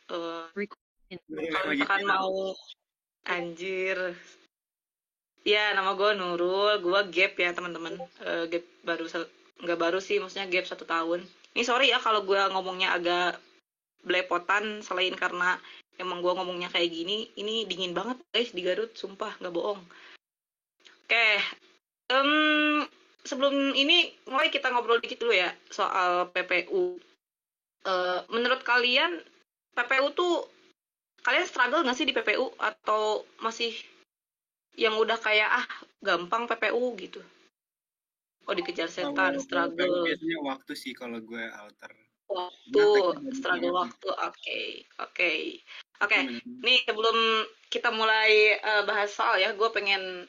Kalau misalkan mau anjir. Ya, nama gue Nurul, gue gap ya teman-teman. Gap baru nggak baru sih, maksudnya gap 1 tahun. Ini sorry ya kalau gue ngomongnya agak belepotan, selain karena emang gue ngomongnya kayak gini. Ini dingin banget guys di Garut, sumpah nggak bohong. Oke, sebelum ini mulai kita ngobrol dikit dulu ya soal PPU. Menurut kalian PPU tuh kalian struggle nggak sih di PPU atau masih yang udah kayak gampang PPU gitu? Oh, dikejar setan, Kalau PU struggle biasanya waktu sih kalau gue alter. waktu, Kenapa kita struggle banget nih? waktu. Oke, oke, oke. Bener-bener. Nih sebelum kita mulai bahas soal ya, gue pengen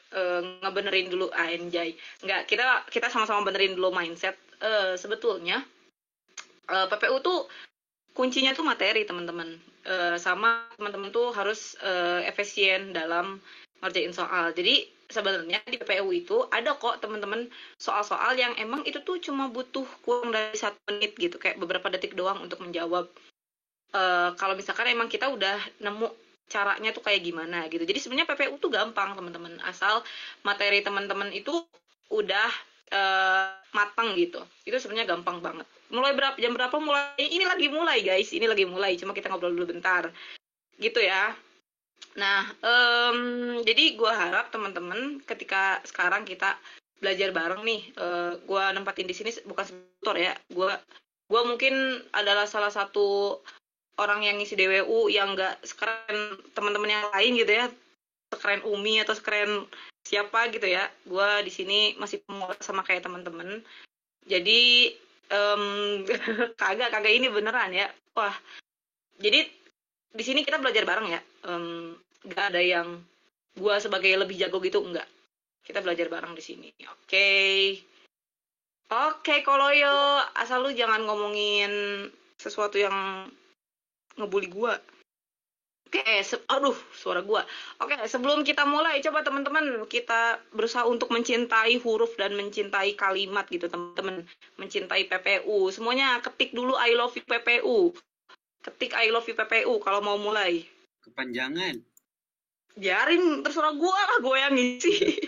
ngebenerin dulu anjay. Nggak, kita sama-sama benerin dulu mindset. Sebetulnya PPU tuh kuncinya tuh materi teman-teman. Sama teman-teman tuh harus efisien dalam ngerjain soal. Jadi sebenarnya di PPU itu ada kok teman-teman soal-soal yang emang itu tuh cuma butuh kurang dari 1 menit gitu, kayak beberapa detik doang untuk menjawab. Kalau misalkan emang kita udah nemu caranya tuh kayak gimana gitu. Jadi sebenarnya PPU tuh gampang teman-teman, asal materi teman-teman itu udah matang gitu. Itu sebenarnya gampang banget. Mulai jam berapa mulai? Ini lagi mulai guys, ini lagi mulai. Cuma kita ngobrol dulu bentar, gitu ya. Nah, jadi gue harap teman-teman ketika sekarang kita belajar bareng nih, gue nempatin di sini bukan tutor ya. Gue mungkin adalah salah satu orang yang ngisi DWU yang nggak sekeren teman-teman yang lain gitu ya, sekeren Umi atau sekeren siapa gitu ya. Gue di sini masih pemula sama kayak teman-teman. Jadi kagak ini beneran ya. Wah, jadi di sini kita belajar bareng ya. Nggak ada yang gue sebagai lebih jago gitu, enggak. Kita belajar bareng di sini. Oke. Oke, Koloyo, asal lu jangan ngomongin sesuatu yang ngebully gue. Oke, aduh, suara gua. Oke, sebelum kita mulai, coba teman-teman kita berusaha untuk mencintai huruf dan mencintai kalimat gitu, teman-teman. Mencintai PPU. Semuanya ketik dulu I love you PPU. Ketik I love you PPU kalau mau mulai. Kepanjangan. Biarin, terserah gua lah, gua yang ngisi.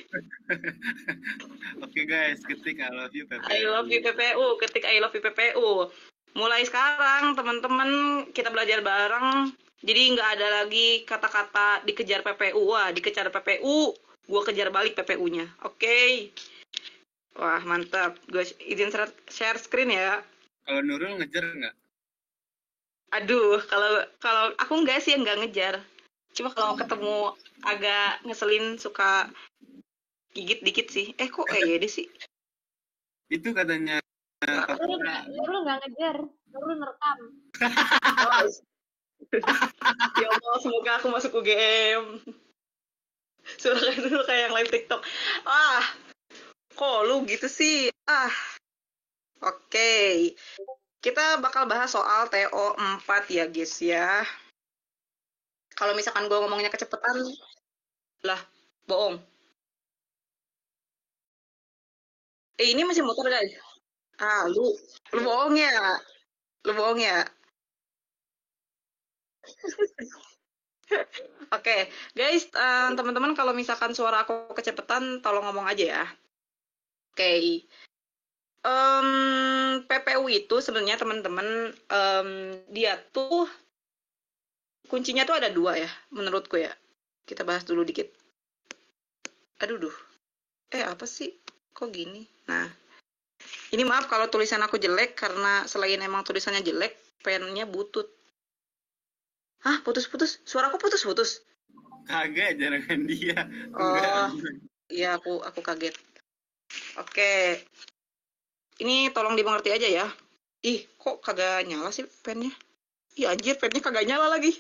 Oke guys, ketik I love you I love you PPU. PPU, ketik I love you PPU. Mulai sekarang, teman-teman, kita belajar bareng. Jadi nggak ada lagi kata-kata dikejar PPU. Wah, dikejar PPU, gue kejar balik PPU-nya. Oke. Wah, mantap. Gue izin share screen ya. Kalau Nurul ngejar nggak? Aduh, kalau kalau aku nggak sih, nggak ngejar. Cuma kalau ketemu agak ngeselin suka gigit dikit sih. Kok ya deh sih? Itu katanya Kapura. Nurul nggak ngejar, Nurul nerekam. Oh, ya Allah, semoga aku masuk UGM. Suara itu kayak yang live TikTok. Kok lu gitu sih? Oke. Kita bakal bahas soal TO4 ya guys ya. Kalau misalkan gue ngomongnya kecepatan, lah, bohong. Ini masih motor guys. Lu bohong ya. Lu bohong ya. Oke, guys, teman-teman kalau misalkan suara aku kecepatan, tolong ngomong aja ya. Oke. PPU itu sebenarnya teman-teman, dia tuh kuncinya tuh ada 2 ya, menurutku ya. Kita bahas dulu dikit. Aduh. Apa sih? Kok gini? Nah, ini maaf kalau tulisan aku jelek, karena selain emang tulisannya jelek, pennya butut. Putus-putus? Suaraku putus-putus? Kagak, jangan dia. Oh, iya aku kaget. Oke. Ini tolong dimengerti aja ya. Ih, kok kagak nyala sih pennya? Ih, anjir, pennya kagak nyala lagi.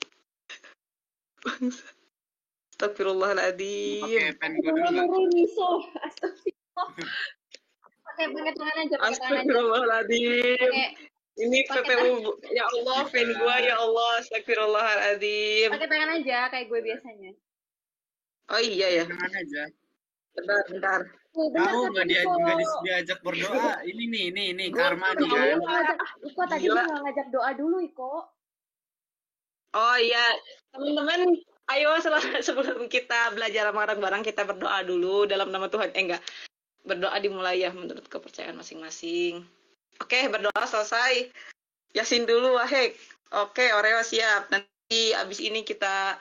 Astagfirullahaladzim. Pakai pen gue dulu nggak? Nurul misuh, astagfirullah. Pakai tangan aja, pakai tangan aja. Astagfirullahaladzim. Ini PPU, ya Allah, pen gua, ya Allah, astagfirullahaladzim. Pakai tangan aja, kayak gue biasanya. Oh iya ya. Tangan aja. Bentar. Tahu nggak diajak berdoa? Ini karma nih kan. Iko tadi dia nggak ngajak doa dulu, Iko. Oh iya, teman-teman, ayo sebelum kita belajar bareng-bareng kita berdoa dulu dalam nama Tuhan. Enggak, berdoa dimulai ya menurut kepercayaan masing-masing. Oke, berdoa selesai. Yasin dulu, Wahek. Oke, Oreo siap. Nanti abis ini kita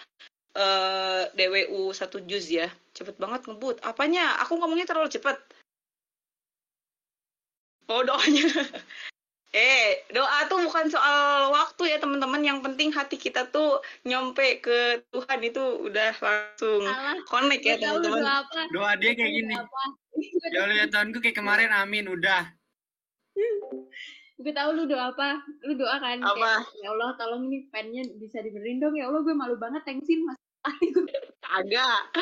DWU 1 juz ya. Cepet banget ngebut. Apanya? Aku ngomongnya terlalu cepet. Oh, doanya. Doa tuh bukan soal waktu ya teman-teman. Yang penting hati kita tuh nyampe ke Tuhan itu udah langsung Alah, connect ya gue tahu lu teman-teman. doa apa. Doa dia kayak gini. Ya Allah ya Tuhanku kayak kemarin, amin, udah. Gue tahu lu doa apa. Lu doa kan Apa? kayak, ya Allah tolong ini pennya bisa dibenerin dong. Ya Allah gue malu banget thanksin mas. Agak.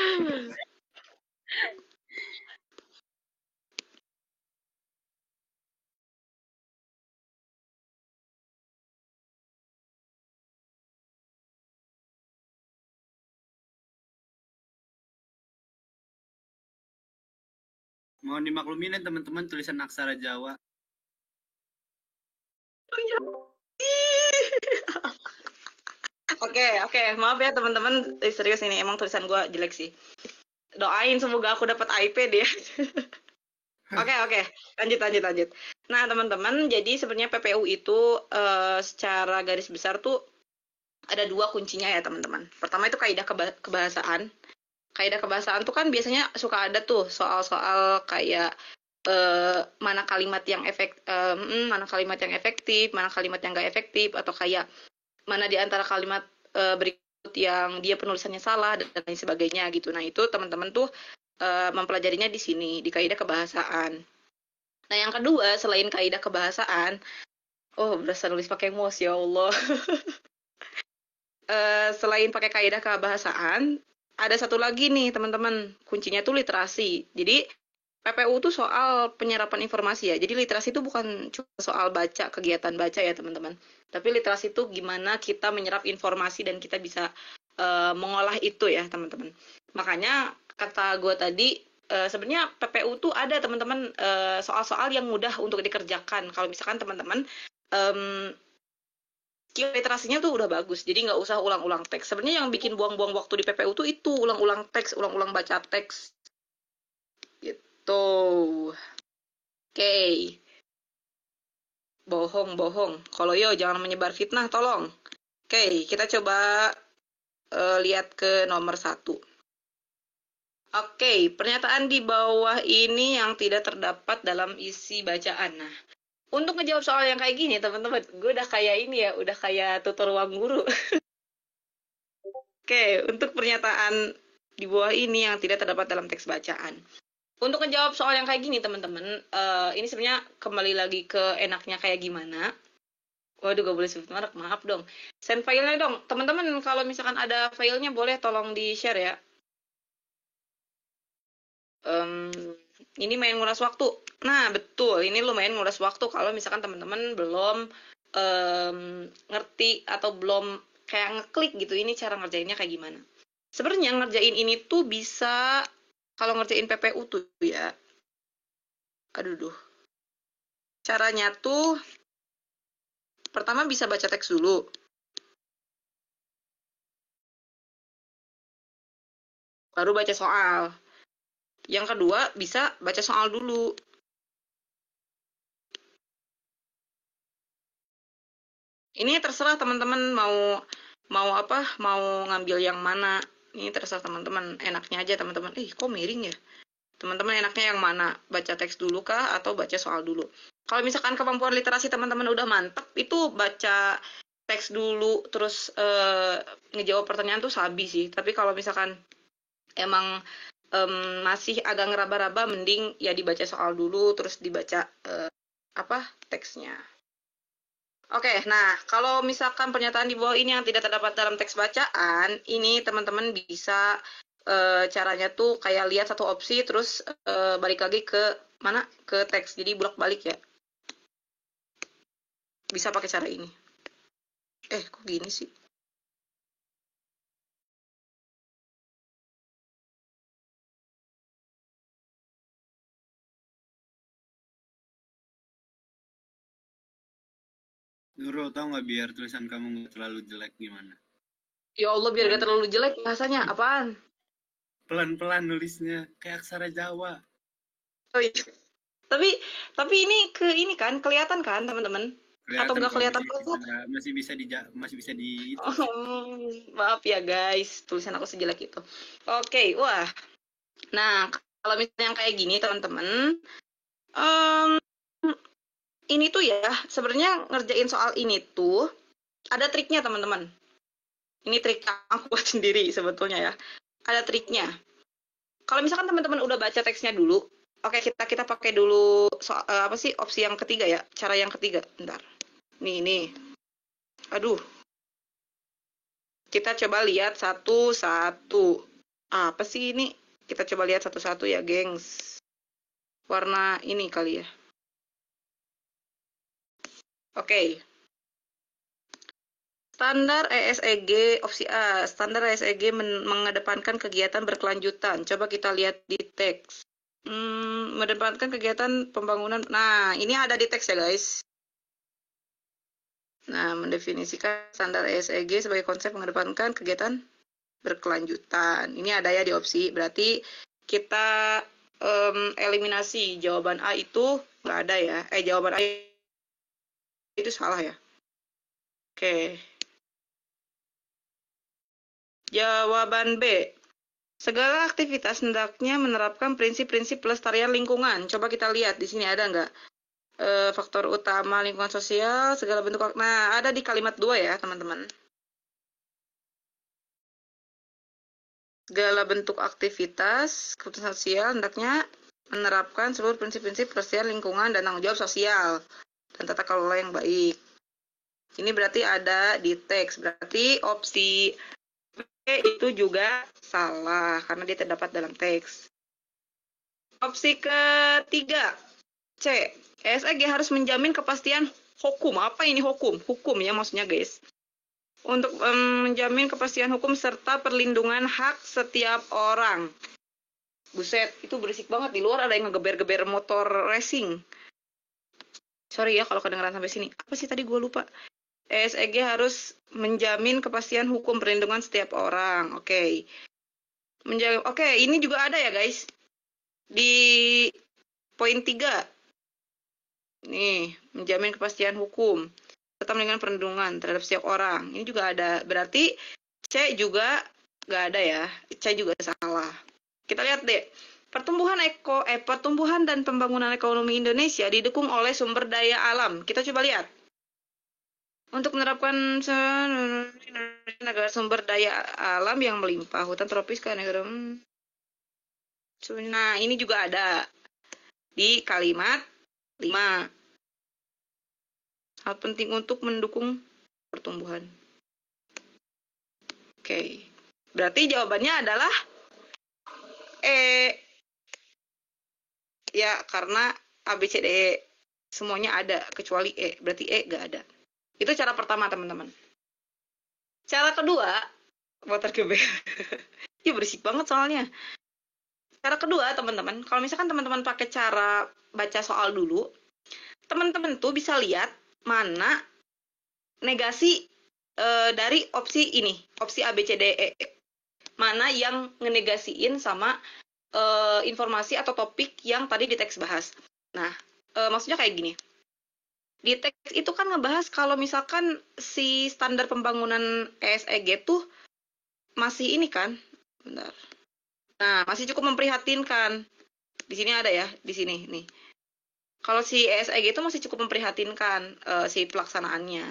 Mohon dimaklumin ya teman-teman, tulisan aksara Jawa. Oke, maaf ya teman-teman. Serius ini emang tulisan gue jelek sih. Doain semoga aku dapat iPad ya. Oke, lanjut. Nah teman-teman, jadi sebenarnya PPU itu secara garis besar tuh ada 2 kuncinya ya teman-teman. Pertama itu kaidah kebahasaan. Kaidah kebahasaan tuh kan biasanya suka ada tuh soal-soal kayak mana kalimat yang mana kalimat yang efektif, mana kalimat yang gak efektif, atau kayak mana di antara kalimat berikut yang dia penulisannya salah dan lain sebagainya gitu. Nah itu teman-teman tuh mempelajarinya di sini di kaidah kebahasaan. Nah yang kedua selain kaidah kebahasaan, oh berasa nulis pakai mouse ya Allah. Selain pakai kaidah kebahasaan, ada satu lagi nih teman-teman, kuncinya tuh literasi. Jadi PPU tuh soal penyerapan informasi ya. Jadi literasi itu bukan cuma soal baca, kegiatan baca ya teman-teman. Tapi literasi itu gimana kita menyerap informasi dan kita bisa mengolah itu ya teman-teman. Makanya kata gue tadi, sebenarnya PPU tuh ada teman-teman soal-soal yang mudah untuk dikerjakan. Kalau misalkan teman-teman skill literasinya tuh udah bagus, jadi nggak usah ulang-ulang teks. Sebenarnya yang bikin buang-buang waktu di PPU tuh itu ulang-ulang teks, ulang-ulang baca teks gitu. Oke, bohong. Kalau yo jangan menyebar fitnah, tolong. Oke, kita coba lihat ke nomor 1. Oke, pernyataan di bawah ini yang tidak terdapat dalam isi bacaan. Nah, untuk ngejawab soal yang kayak gini, teman-teman, gue udah kayak ini ya, udah kayak tutor ruang guru. Oke, untuk pernyataan di bawah ini yang tidak terdapat dalam teks bacaan. Untuk menjawab soal yang kayak gini, teman-teman, ini sebenarnya kembali lagi ke enaknya kayak gimana. Waduh, gak boleh sebut merek, maaf dong. Send filenya dong. Teman-teman, kalau misalkan ada filenya, boleh tolong di-share ya. Ini main nguras waktu. Nah, betul. Ini lumayan nguras waktu kalau misalkan teman-teman belum ngerti atau belum kayak ngeklik gitu. Ini cara ngerjainnya kayak gimana. Sebenarnya ngerjain ini tuh bisa, kalau ngerjain PPU tuh ya. Aduh. Caranya tuh, pertama bisa baca teks dulu. Baru baca soal. Yang kedua, bisa baca soal dulu. Ini terserah teman-teman mau apa, mau ngambil yang mana. Ini terserah teman-teman, enaknya aja teman-teman. Kok miring ya? Teman-teman enaknya yang mana? Baca teks dulu kah atau baca soal dulu? Kalau misalkan kemampuan literasi teman-teman udah mantep, itu baca teks dulu terus ngejawab pertanyaan tuh sabi sih. Tapi kalau misalkan emang masih agak ngeraba-raba, mending ya dibaca soal dulu terus dibaca teksnya. Oke, nah kalau misalkan pernyataan di bawah ini yang tidak terdapat dalam teks bacaan, ini teman-teman bisa caranya tuh kayak lihat satu opsi terus balik lagi ke mana, ke teks, jadi bolak-balik ya. Bisa pakai cara ini. Kok gini sih? Nurul, tau nggak biar tulisan kamu nggak terlalu jelek gimana? Ya Allah, biar gak terlalu jelek bahasanya. Apaan? Pelan-pelan nulisnya kayak aksara Jawa. Oh, iya. Tapi ini kan kelihatan kan teman-teman? Atau Kelihatan nggak kok kelihatan masih banget? masih bisa di itu. Oh, maaf ya guys, tulisan aku sejelek itu. Oke, wah. Nah, kalau misalnya yang kayak gini teman-teman, em, ini tuh ya sebenarnya ngerjain soal ini tuh ada triknya teman-teman. Ini trik yang aku buat sendiri sebetulnya ya. Ada triknya. Kalau misalkan teman-teman udah baca teksnya dulu, oke kita pakai dulu apa sih opsi yang ketiga ya, cara yang ketiga. Bentar. Nih. Aduh. Kita coba lihat satu-satu. Apa sih ini? Kita coba lihat satu-satu ya, gengs. Warna ini kali ya. Oke. Standar ESEG opsi A. Standar ESEG mengedepankan kegiatan berkelanjutan. Coba kita lihat di teks. Mengedepankan kegiatan pembangunan. Nah, ini ada di teks ya, guys. Nah, mendefinisikan standar ESEG sebagai konsep mengedepankan kegiatan berkelanjutan. Ini ada ya di opsi. Berarti kita eliminasi jawaban A itu nggak ada ya. Jawaban A itu salah ya. Oke. Jawaban B. Segala aktivitas hendaknya menerapkan prinsip-prinsip pelestarian lingkungan. Coba kita lihat di sini ada nggak? Faktor utama lingkungan sosial, segala bentuk. Nah, ada di kalimat 2 ya, teman-teman. Segala bentuk aktivitas keputusan sosial hendaknya menerapkan seluruh prinsip-prinsip pelestarian lingkungan dan tanggung jawab sosial dan tata kelola yang baik. Ini berarti ada di teks. Berarti opsi B itu juga salah karena dia terdapat dalam teks. Opsi ketiga, C. ESEG harus menjamin kepastian hukum. Apa ini hukum? Hukum ya maksudnya guys. Untuk menjamin kepastian hukum serta perlindungan hak setiap orang. Buset, itu berisik banget. Di luar ada yang ngegeber-geber motor racing. Sorry ya kalau kedengeran sampai sini. Apa sih tadi gue lupa. ESEG harus menjamin kepastian hukum perlindungan setiap orang. Oke. Oke, ini juga ada ya guys. Di poin 3. Nih, menjamin kepastian hukum serta melindungi perlindungan terhadap setiap orang. Ini juga ada. Berarti C juga nggak ada ya. C juga salah. Kita lihat deh. Pertumbuhan dan pembangunan ekonomi Indonesia didukung oleh sumber daya alam. Kita coba lihat. Untuk menerapkan negara sumber daya alam yang melimpah, hutan tropis ke negara. Nah, ini juga ada di kalimat 5. Hal penting untuk mendukung pertumbuhan. Oke. Berarti jawabannya adalah E. Ya, karena A, B, C, D, E semuanya ada, kecuali E. Berarti E gak ada. Itu cara pertama, teman-teman. Cara kedua, water cube. Ya, berisik banget soalnya. Cara kedua, teman-teman, kalau misalkan teman-teman pakai cara baca soal dulu, teman-teman tuh bisa lihat mana negasi dari opsi ini, opsi A, B, C, D, E. Mana yang ngenegasiin sama informasi atau topik yang tadi di teks bahas. Nah, maksudnya kayak gini. Di teks itu kan ngebahas kalau misalkan si standar pembangunan ESEG tuh masih ini kan. Bentar. Nah, masih cukup memprihatinkan. Di sini ada ya, di sini nih. Kalau si ESEG itu masih cukup memprihatinkan si pelaksanaannya.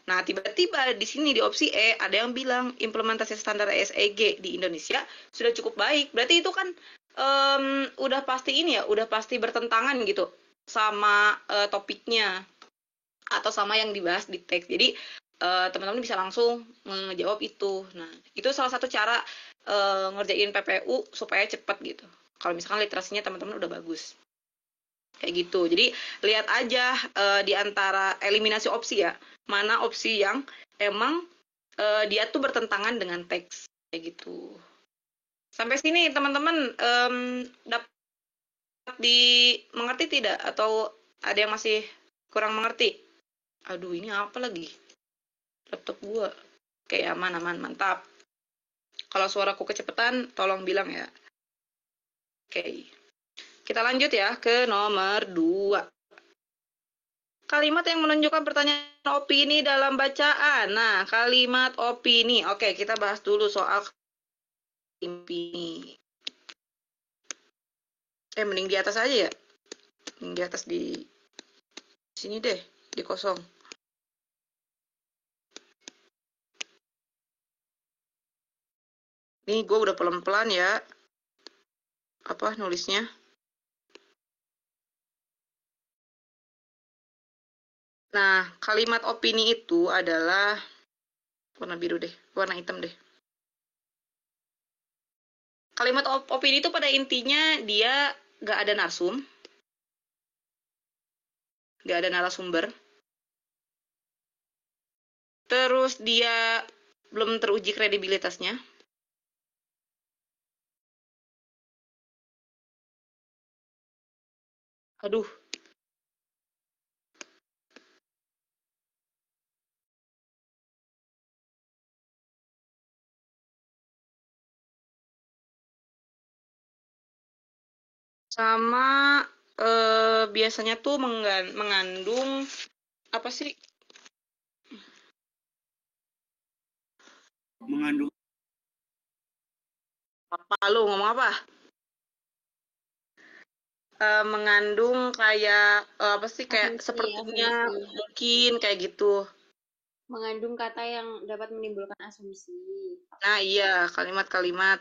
Nah, tiba-tiba di sini di opsi E ada yang bilang implementasi standar ESEG di Indonesia sudah cukup baik. Berarti itu kan udah pasti ini ya, udah pasti bertentangan gitu sama topiknya atau sama yang dibahas di teks. Jadi teman-teman bisa langsung menjawab itu. Nah, itu salah satu cara ngerjain PPU supaya cepat gitu. Kalau misalkan literasinya teman-teman udah bagus. Kayak gitu. Jadi lihat aja di antara eliminasi opsi ya, mana opsi yang emang dia tuh bertentangan dengan teks kayak gitu. Sampai sini teman-teman dapat dimengerti tidak atau ada yang masih kurang mengerti? Aduh, ini apa lagi? Laptop gua. Oke, aman, mantap. Kalau suaraku kecepatan, tolong bilang ya. Oke. Kita lanjut ya ke nomor 2. Kalimat yang menunjukkan pertanyaan opini dalam bacaan. Nah, kalimat opini. Oke, kita bahas dulu soal opini. Mending di atas aja ya. Mending di atas di sini deh, di kosong. Ini gue udah pelan-pelan ya. Apa nulisnya? Nah, kalimat opini itu adalah warna biru deh, warna hitam deh. Kalimat opini itu pada intinya dia gak ada narsum, gak ada narasumber. Terus dia belum teruji kredibilitasnya. Aduh. Sama biasanya tuh mengandung apa sih? Mengandung Apa lu ngomong apa? Mengandung kayak apa sih, kayak Asumsi, sepertinya asumsi. mungkin kayak gitu. Mengandung kata yang dapat menimbulkan asumsi. Nah iya, kalimat-kalimat.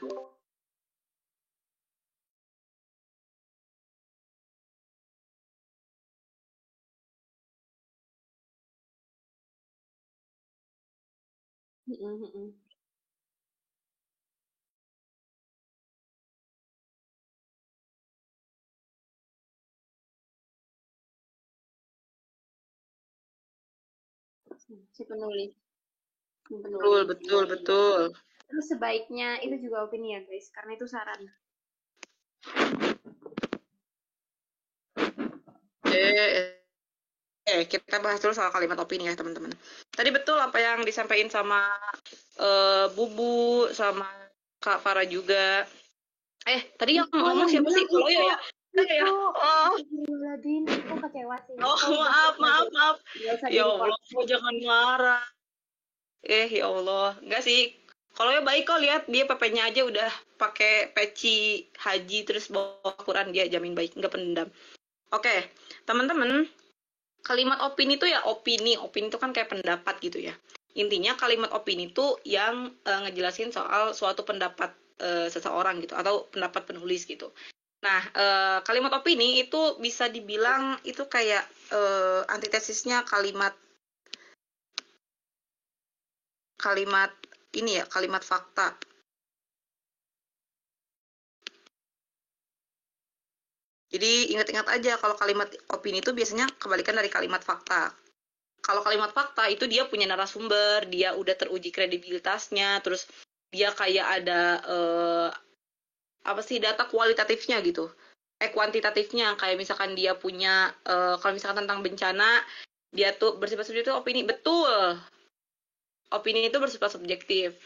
Si penulis. Betul. Terus sebaiknya itu juga opini ya guys, karena itu saran. Kita bahas dulu soal kalimat opini ya teman-teman. Tadi betul apa yang disampaikan sama Bubu sama Kak Farah juga. Tadi yang ngomong siapa sih? Kalau ya. Oh, Aku kecewa sih. maaf. Ya Allah, jangan marah. Ya Allah, enggak sih. Kalau ya baik kok, lihat dia PP-nya aja udah pakai peci haji terus bawa Quran, dia jamin baik, enggak pendendam. Oke, teman-teman, kalimat opini itu ya opini itu kan kayak pendapat gitu ya. Intinya kalimat opini itu yang ngejelasin soal suatu pendapat seseorang gitu atau pendapat penulis gitu. Nah, kalimat opini itu bisa dibilang itu kayak antitesisnya kalimat ini ya, kalimat fakta. Jadi ingat-ingat aja kalau kalimat opini itu biasanya kebalikan dari kalimat fakta. Kalau kalimat fakta itu dia punya narasumber, dia udah teruji kredibilitasnya, terus dia kayak ada apa sih, data kualitatifnya gitu. Kuantitatifnya kayak misalkan dia punya kalau misalkan tentang bencana, dia tuh bersifat subjektif, opini betul. Opini itu bersifat subjektif.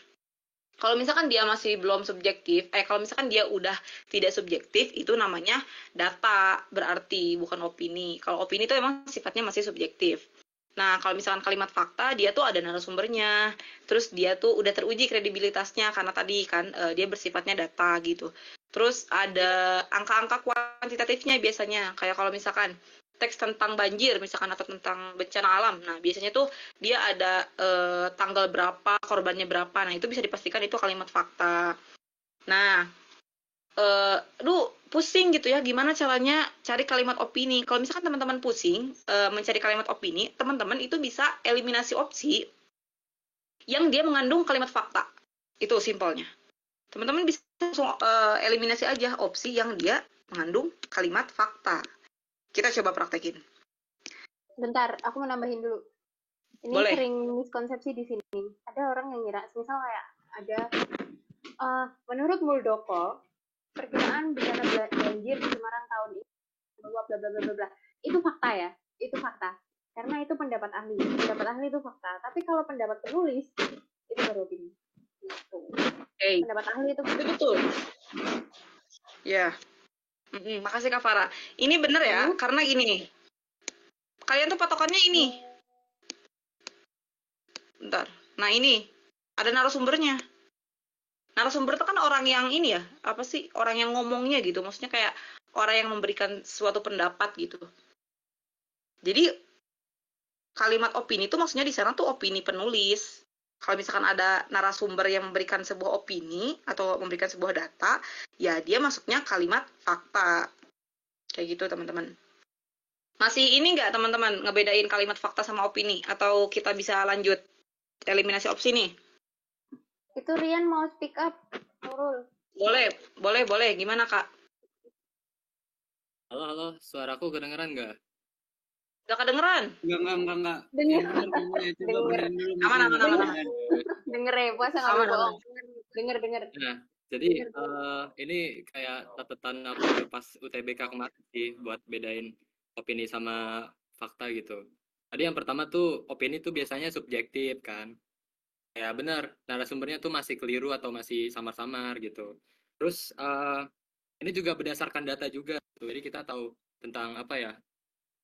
Kalau misalkan dia masih belum subjektif, kalau misalkan dia udah tidak subjektif, itu namanya data, berarti bukan opini. Kalau opini itu emang sifatnya masih subjektif. Nah, kalau misalkan kalimat fakta, dia tuh ada narasumbernya, terus dia tuh udah teruji kredibilitasnya, karena tadi kan dia bersifatnya data gitu. Terus ada angka-angka kuantitatifnya biasanya, kayak kalau misalkan teks tentang banjir misalkan atau tentang bencana alam. Nah, biasanya tuh dia ada tanggal berapa, korbannya berapa. Nah, itu bisa dipastikan itu kalimat fakta. Nah, pusing gitu ya, gimana caranya cari kalimat opini. Kalau misalkan teman-teman pusing mencari kalimat opini, teman-teman itu bisa eliminasi opsi yang dia mengandung kalimat fakta. Itu simpelnya. Teman-teman bisa langsung eliminasi aja opsi yang dia mengandung kalimat fakta. Kita coba praktekin. Bentar, aku mau nambahin dulu. Ini Boleh. sering miskonsepsi di sini. Ada orang yang ngira, misal kayak ada menurut Muldoko, perkiraan bencana banjir di Semarang tahun ini bla bla bla bla bla. Itu fakta ya, itu fakta. Karena itu pendapat ahli. Pendapat ahli itu fakta. Tapi kalau pendapat penulis itu baru opini. Gitu. Oke, Pendapat ahli itu itu betul. Ya. Makasih Kak Farah. Ini bener ya, karena gini. Kalian tuh patokannya ini. Bentar. Nah ini, ada narasumbernya. Narasumber itu kan orang yang ini ya, apa sih, orang yang ngomongnya gitu. Maksudnya kayak orang yang memberikan suatu pendapat gitu. Jadi kalimat opini itu maksudnya di sana tuh opini penulis. Kalau misalkan ada narasumber yang memberikan sebuah opini atau memberikan sebuah data, ya dia masuknya kalimat fakta. Kayak gitu teman-teman. Masih ini nggak teman-teman ngebedain kalimat fakta sama opini? Atau kita bisa lanjut eliminasi opsi nih? Itu Rian mau speak up, Nurul. Boleh. Gimana Kak? Halo, suaraku kedengeran nggak? Udah kedengeran? Enggak. Denger. Coba Aman. Denger ya, puasa nggak Aman. bohong. Denger. Nah, jadi ini kayak catatan aku pas UTBK kemarin sih buat bedain opini sama fakta gitu. Tadi yang pertama tuh opini tuh biasanya subjektif kan. Ya benar, narasumbernya tuh masih keliru atau masih samar-samar gitu. Terus ini juga berdasarkan data juga. Jadi kita tahu tentang apa ya?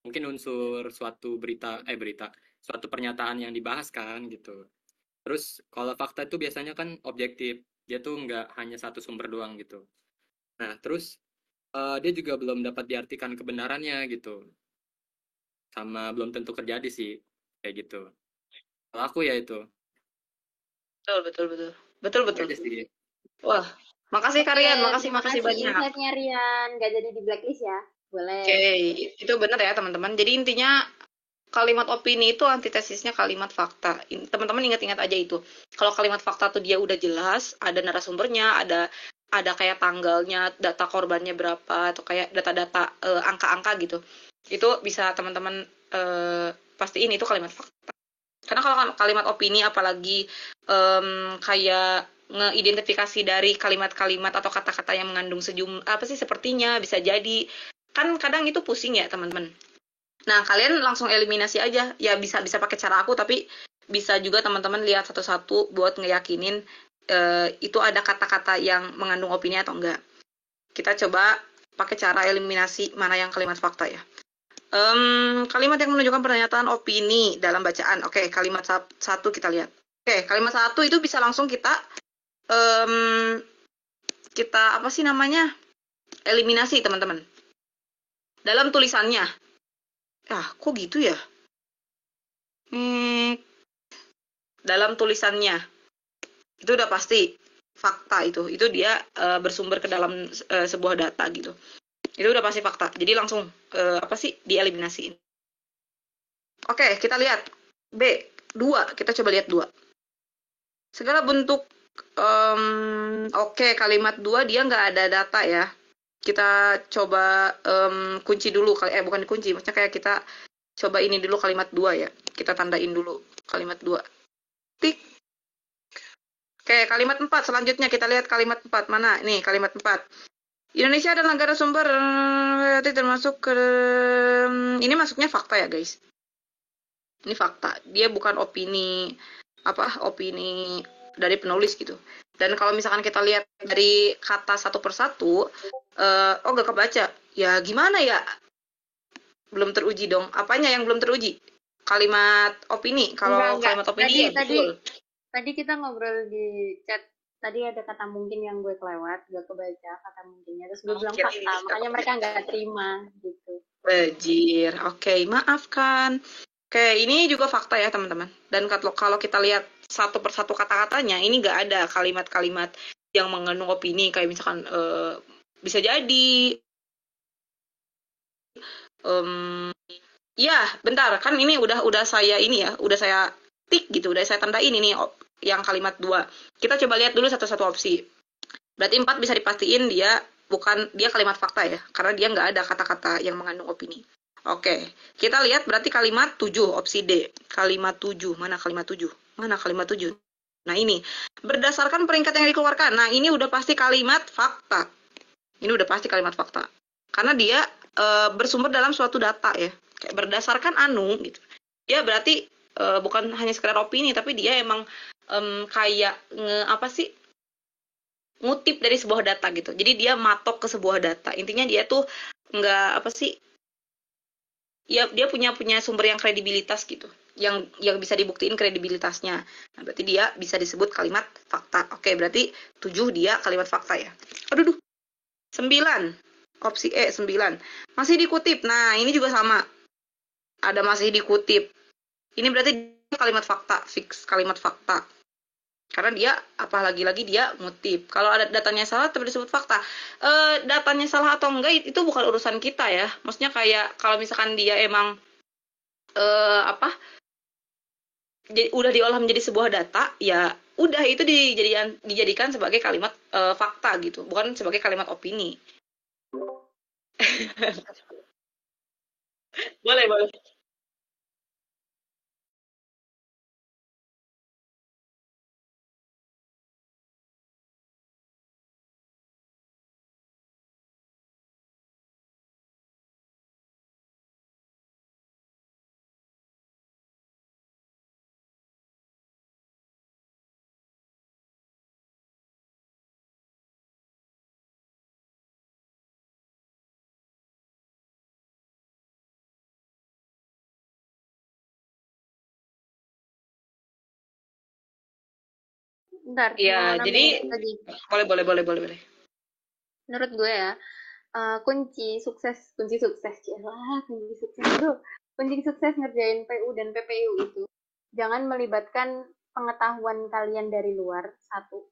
Mungkin unsur suatu suatu pernyataan yang dibahas kan gitu. Terus kalau fakta itu biasanya kan objektif, dia tuh nggak hanya satu sumber doang gitu. Nah terus dia juga belum dapat diartikan kebenarannya gitu, sama belum tentu terjadi sih kayak gitu. Kalau aku ya itu. Betul. Aja sih. Wah, makasih Karian, makasih banyak. Insight-nya Rian, nggak jadi di blacklist ya. Boleh. Oke, itu benar ya teman-teman. Jadi intinya kalimat opini itu antitesisnya kalimat fakta. Teman-teman ingat-ingat aja itu. Kalau kalimat fakta tuh dia udah jelas, ada narasumbernya, ada kayak tanggalnya, data korbannya berapa, atau kayak data-data angka-angka gitu. Itu bisa teman-teman pastiin itu kalimat fakta. Karena kalau kalimat opini apalagi kayak ngeidentifikasi dari kalimat-kalimat atau kata-kata yang mengandung sepertinya, bisa jadi, kan kadang itu pusing ya teman-teman. Nah kalian langsung eliminasi aja, ya bisa pakai cara aku, tapi bisa juga teman-teman lihat satu-satu buat ngeyakinin itu ada kata-kata yang mengandung opini atau enggak. Kita coba pakai cara eliminasi mana yang kalimat fakta ya. Kalimat yang menunjukkan pernyataan opini dalam bacaan. Oke, kalimat satu kita lihat. Oke, kalimat satu itu bisa langsung kita apa sih namanya, eliminasi teman-teman. Dalam tulisannya. Kok gitu ya? Dalam tulisannya. Itu udah pasti fakta itu. Itu dia bersumber ke dalam sebuah data gitu. Itu udah pasti fakta. Jadi langsung dieliminasiin. Oke, kita lihat B2. Kita coba lihat 2. Segala bentuk kalimat 2 dia nggak ada data ya. Kita coba kunci dulu, bukan dikunci, maksudnya kayak kita coba ini dulu kalimat 2 ya. Kita tandain dulu kalimat 2. Tik. Oke, kalimat 4 selanjutnya kita lihat kalimat 4 mana? Nih, kalimat 4. Indonesia adalah negara sumber termasuk ke ini masuknya fakta ya, guys. Ini fakta. Dia bukan opini dari penulis gitu. Dan kalau misalkan kita lihat dari kata satu persatu, gak kebaca. Ya gimana ya? Belum teruji dong. Apanya yang belum teruji? Kalimat opini. Kalau kalimat opini Tadi kita ngobrol di chat. Tadi ada kata mungkin yang gue kelewat, gak kebaca kata mungkinnya. Terus gue bilang fakta, makanya mereka nggak terima gitu. Bajir. Oke, maafkan. Oke, ini juga fakta ya teman-teman. Dan kalau kita lihat satu persatu kata-katanya, ini nggak ada kalimat-kalimat yang mengandung opini, kayak misalkan bisa jadi ya bentar, kan ini udah saya tik gitu, udah saya tandain ini yang kalimat 2. Kita coba lihat dulu satu-satu opsi. Berarti 4 bisa dipastiin dia kalimat fakta ya, karena dia nggak ada kata-kata yang mengandung opini. Oke, kita lihat berarti kalimat 7, opsi D. Kalimat 7, mana kalimat 7? Nah ini, berdasarkan peringkat yang dikeluarkan. Nah ini udah pasti kalimat fakta. Karena dia bersumber dalam suatu data ya. Kayak berdasarkan gitu. Ya berarti bukan hanya sekedar opini, tapi dia emang kayak apa sih, ngutip dari sebuah data gitu. Jadi dia matok ke sebuah data. Intinya dia tuh nggak apa sih, ya dia punya sumber yang kredibilitas gitu. Yang bisa dibuktiin kredibilitasnya. Nah, berarti dia bisa disebut kalimat fakta. Oke, berarti 7 dia kalimat fakta ya. Aduh, 9. Opsi E 9. Masih dikutip. Nah, ini juga sama. Ada masih dikutip. Ini berarti kalimat fakta, fix kalimat fakta. Karena dia apa lagi-lagi dia ngutip. Kalau ada datanya salah tapi disebut fakta. Datanya salah atau enggak itu bukan urusan kita ya. Maksudnya kayak kalau misalkan dia emang apa? Udah diolah menjadi sebuah data, ya udah itu dijadikan sebagai kalimat fakta gitu, bukan sebagai kalimat opini. Boleh, boleh. Bentar, Iya, mau jadi nambahin lagi. boleh. Menurut gue ya, kunci sukses aduh, kunci sukses ngerjain PU dan PPU itu jangan melibatkan pengetahuan kalian dari luar, satu.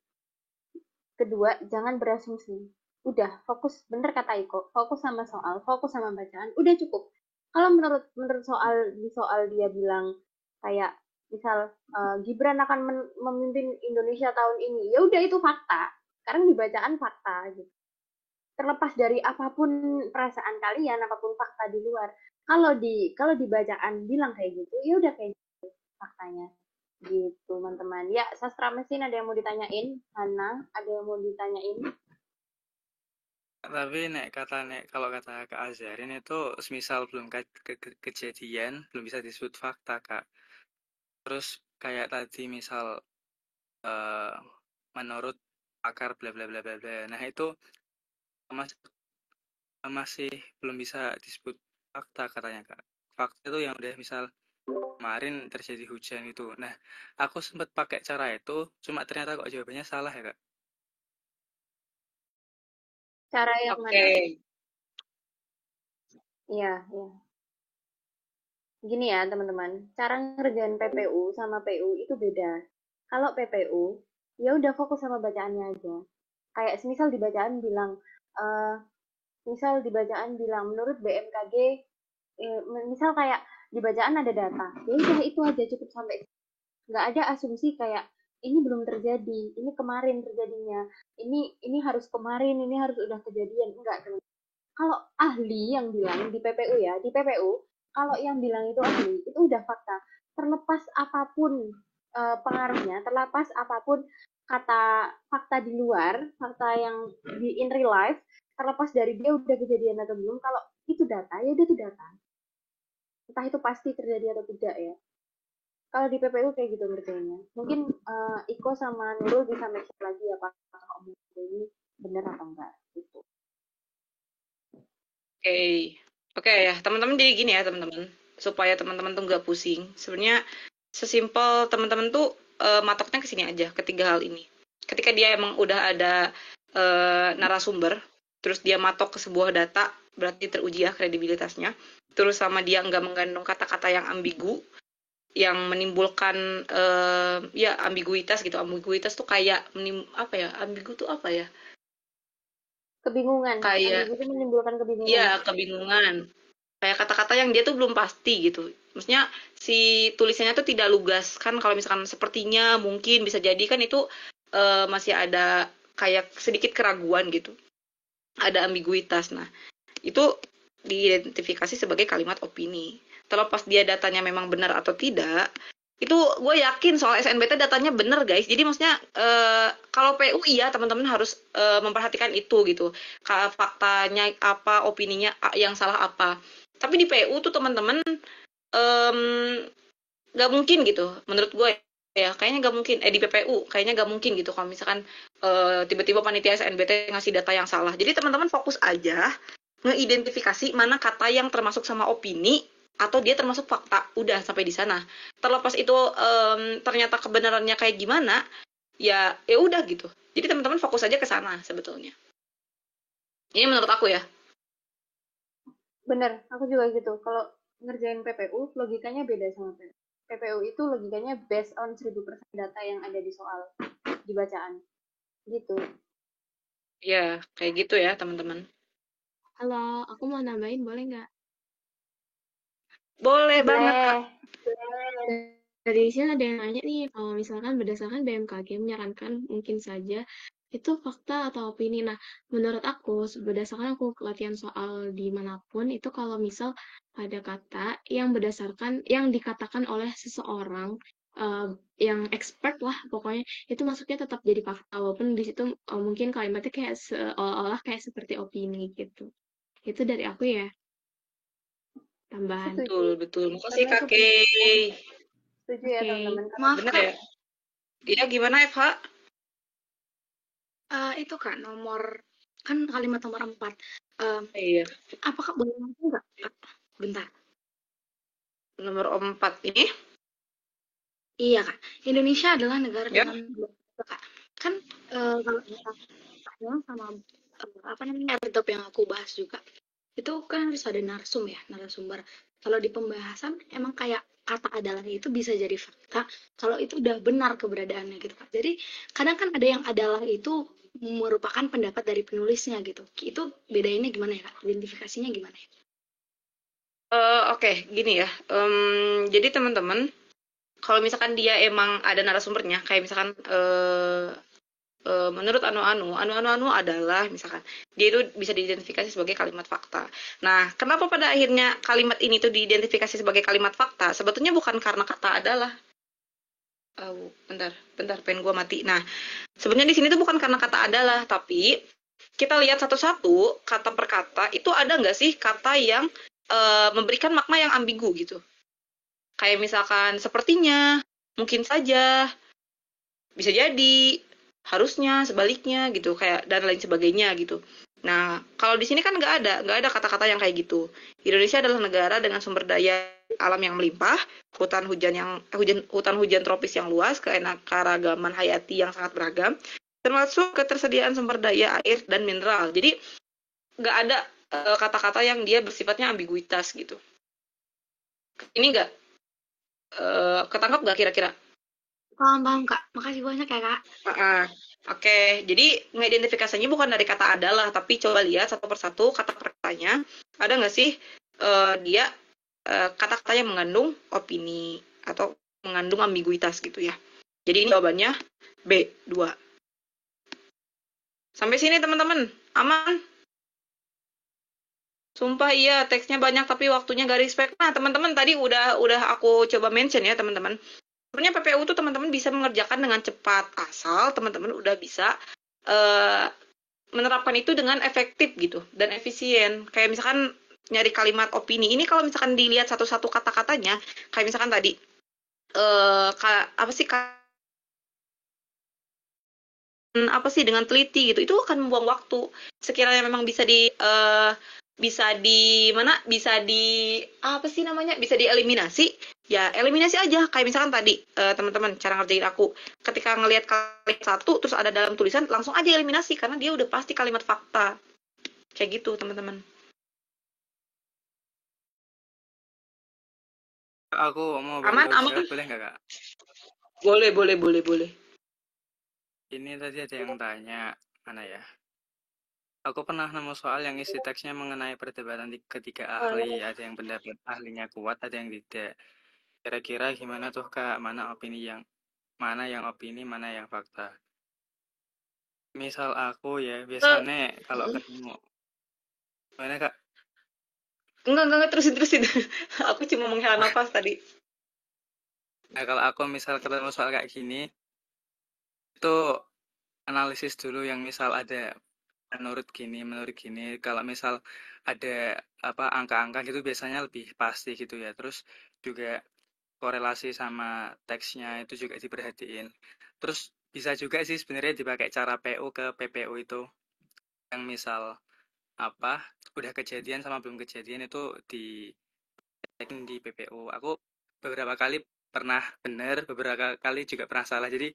Kedua, jangan berasumsi. Udah, fokus, bener kata Iko, fokus sama soal, fokus sama bacaan, udah cukup. Kalau menurut soal dia bilang kayak misal Gibran akan memimpin Indonesia tahun ini, ya udah itu fakta. Sekarang di bacaan fakta gitu. Terlepas dari apapun perasaan kalian, apapun fakta di luar, kalau di bacaan bilang kayak gitu, ya udah kayak gitu faktanya gitu teman-teman. Ya, sastra mesin ada yang mau ditanyain? Hana ada yang mau ditanyain? Tapi kalau kata Kak Azharin itu semisal belum kejadian belum bisa disebut fakta, Kak. Terus kayak tadi misal menurut pakar bla bla bla bla bla. Nah, itu masih belum bisa disebut fakta katanya, Kak. Fakta itu yang udah misal kemarin terjadi hujan itu. Nah, aku sempat pakai cara itu, cuma ternyata kok jawabannya salah ya, Kak. Cara yang Oke. mana? Iya, iya. Gini ya teman-teman, cara ngerjain PPU sama PU itu beda. Kalau PPU, ya udah fokus sama bacaannya aja. Kayak semisal di bacaan bilang, menurut BMKG, misal kayak di bacaan ada data, ya udah itu aja cukup sampai. Nggak ada asumsi kayak ini belum terjadi, ini kemarin terjadinya, ini harus kemarin, ini harus udah kejadian. Enggak, teman. Kalau ahli yang bilang di PPU ya, di PPU kalau yang bilang itu ahli, itu udah fakta. Terlepas apapun pengaruhnya, terlepas apapun kata fakta di luar, fakta yang di in real life, terlepas dari dia udah kejadian atau belum, kalau itu data, ya udah itu data. Entah itu pasti terjadi atau tidak ya. Kalau di PPU kayak gitu ngerjainnya. Mungkin Iko sama Nurul bisa make lagi apakah omongan ini benar atau enggak gitu. Oke ya, teman-teman, jadi gini ya teman-teman, supaya teman-teman tuh nggak pusing. Sebenarnya sesimpel teman-teman tuh matoknya ke sini aja, ketiga hal ini. Ketika dia emang udah ada narasumber, terus dia matok ke sebuah data, berarti teruji ya kredibilitasnya. Terus sama dia nggak mengandung kata-kata yang ambigu, yang menimbulkan ya ambiguitas gitu. Ambiguitas tuh kayak apa ya? Ambigu tuh apa ya? Kebingungan. Kayak Ambigu itu menimbulkan kebingungan. iya, kebingungan. Kayak kata-kata yang dia tuh belum pasti gitu. Maksudnya si tulisannya tuh tidak lugas. Kan kalau misalkan sepertinya, mungkin, bisa jadi kan itu masih ada kayak sedikit keraguan gitu. Ada ambiguitas. Nah, itu diidentifikasi sebagai kalimat opini. Terlepas dia datanya memang benar atau tidak, itu gue yakin soal SNBT datanya benar guys. Jadi maksudnya kalau PU iya teman-teman harus memperhatikan itu gitu. Faktanya apa, opininya yang salah apa. Tapi di PU tuh teman-teman nggak mungkin gitu menurut gue ya kayaknya nggak mungkin di PPU kayaknya nggak mungkin gitu kalau misalkan tiba-tiba panitia SNBT ngasih data yang salah. Jadi teman-teman fokus aja ngeidentifikasi mana kata yang termasuk sama opini atau dia termasuk fakta. Udah sampai di sana. Terlepas itu ternyata kebenarannya kayak gimana, ya udah gitu. Jadi teman-teman fokus aja ke sana sebetulnya. Ini menurut aku ya. Bener, aku juga gitu. Kalau ngerjain PPU, logikanya beda sama PPU. PPU itu logikanya based on 1000% data yang ada di soal, di bacaan. Gitu. Ya, kayak gitu ya teman-teman. Halo, aku mau nambahin boleh nggak? Boleh banget Kak. Dari sini ada yang nanya nih, kalau misalkan berdasarkan BMKG menyarankan mungkin saja itu fakta atau opini. Nah, menurut aku, berdasarkan aku latihan soal dimanapun, itu kalau misal ada kata yang berdasarkan, yang dikatakan oleh seseorang, yang expert lah pokoknya, itu masuknya tetap jadi fakta, walaupun di situ mungkin kalimatnya kayak seolah-olah kayak seperti opini gitu. Itu dari aku ya, tambahan. Betul, betul. Makasih Karena Kak itu Kay. setuju ya Oke. teman-teman. Maaf Bener Kak, ya? Iya, gimana FH? itu Kak nomor kan kalimat nomor 4. Iya. Apakah boleh langsung nggak? Kak? Bentar. Nomor 4 ini. Iya Kak, Indonesia adalah negara Ya. dengan Kak. Kan kalau saya sama apa namanya airdrop yang aku bahas juga itu kan harus ada narsum ya, narasumber. Kalau di pembahasan emang kayak kata adalah itu bisa jadi fakta kalau itu udah benar keberadaannya gitu Kak. Jadi kadang kan ada yang adalah itu merupakan pendapat dari penulisnya gitu. Itu bedainnya gimana ya Kak? Identifikasinya gimana ya? Oke, gini ya. Jadi teman-teman, kalau misalkan dia emang ada narasumbernya, kayak misalkan menurut anu adalah misalkan dia itu bisa diidentifikasi sebagai kalimat fakta. Nah, kenapa pada akhirnya kalimat ini tuh diidentifikasi sebagai kalimat fakta? Sebetulnya bukan karena kata adalah. Bentar, pen gua mati. Nah, sebenarnya di sini tuh bukan karena kata adalah, tapi kita lihat satu-satu kata per kata itu ada nggak sih kata yang memberikan makna yang ambigu gitu. Kayak misalkan sepertinya, mungkin saja, bisa jadi, harusnya, sebaliknya gitu, kayak dan lain sebagainya gitu. Nah, kalau di sini kan nggak ada kata-kata yang kayak gitu. Indonesia adalah negara dengan sumber daya alam yang melimpah, hutan hujan tropis yang luas, keanekaragaman hayati yang sangat beragam, termasuk ketersediaan sumber daya air dan mineral. Jadi nggak ada kata-kata yang dia bersifatnya ambiguitas gitu. Ini nggak ketangkap nggak kira-kira? Paham Kak, makasih banyak ya Kak. Oke, jadi ngidentifikasinya bukan dari kata adalah, tapi coba lihat satu persatu kata per katanya, ada nggak sih dia kata-kata yang mengandung opini atau mengandung ambiguitas gitu ya. Jadi ini jawabannya B2. Sampai sini teman-teman, aman? Sumpah iya, teksnya banyak tapi waktunya gak respect. Nah, teman-teman tadi udah aku coba mention ya, teman-teman. Sebenarnya PPU tuh teman-teman bisa mengerjakan dengan cepat asal teman-teman udah bisa menerapkan itu dengan efektif gitu dan efisien. Kayak misalkan nyari kalimat opini ini kalau misalkan dilihat satu-satu kata-katanya, kayak misalkan tadi apa sih dengan teliti gitu, itu akan membuang waktu. Sekiranya memang bisa di apa sih namanya, bisa dieliminasi, ya eliminasi aja. Kayak misalkan tadi teman-teman cara ngerjain aku, ketika ngelihat kalimat satu terus ada dalam tulisan, langsung aja eliminasi karena dia udah pasti kalimat fakta. Kayak gitu teman-teman. Aku mau Aman. boleh nggak Kak? Boleh. Ini tadi ada yang tanya, mana ya? Aku pernah nemu soal yang isi teksnya mengenai perdebatan ketiga ahli. Ada yang pendapat ahlinya kuat, ada yang tidak. Kira-kira gimana tuh Kak? Mana yang opini, mana yang fakta? Misal aku ya, biasanya kalau ketemu. Mana Kak? Enggak, terusin. Aku cuma menghela nafas tadi. Nah, kalau aku misal ketemu soal kayak gini, itu analisis dulu yang misal ada menurut gini. Kalau misal ada apa angka-angka gitu biasanya lebih pasti gitu ya. Terus juga korelasi sama teksnya itu juga diperhatiin. Terus bisa juga sih sebenarnya dipakai cara PU ke PPU itu, yang misal apa udah kejadian sama belum kejadian itu di PPU. Aku beberapa kali pernah benar, beberapa kali juga pernah salah. Jadi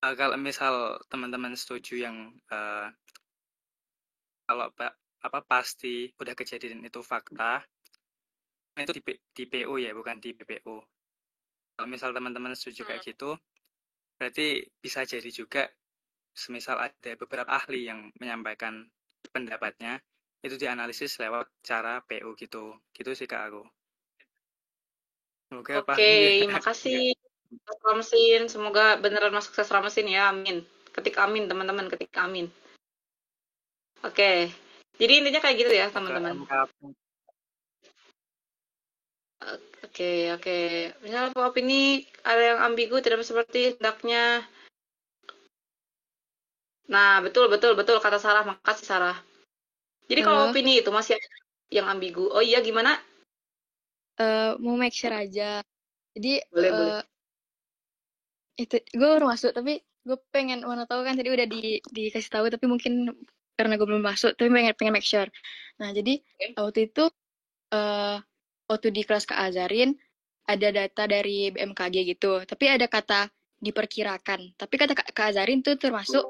kalau misal teman-teman setuju yang kalau pasti udah kejadian itu fakta, itu di PO ya, bukan di PPU. Kalau misal teman-teman setuju kayak gitu, berarti bisa jadi juga semisal ada beberapa ahli yang menyampaikan pendapatnya, itu dianalisis lewat cara PO gitu. Gitu sih Kak aku. Semoga paham Oke, ya. makasih Mas Ramsin. Semoga beneran masuk sukses Ramsin ya, amin. Ketik amin teman-teman, ketik amin. Oke, jadi intinya kayak gitu ya teman-teman. Oke. Misalnya opini ada yang ambigu, tidak seperti hendaknya. Nah, betul kata Sarah. Makasih Sarah. Jadi kalau Halo, opini itu masih ada yang ambigu. Oh iya, gimana? mau make sure aja. Jadi Boleh. itu gue baru masuk, tapi gue pengen mana tahu kan tadi udah dikasih tahu, tapi mungkin karena gue belum masuk, tapi pengen make sure. Nah, jadi waktu itu waktu di kelas Kak Azarin ada data dari BMKG gitu, tapi ada kata diperkirakan. Tapi kata Kak Azarin tuh termasuk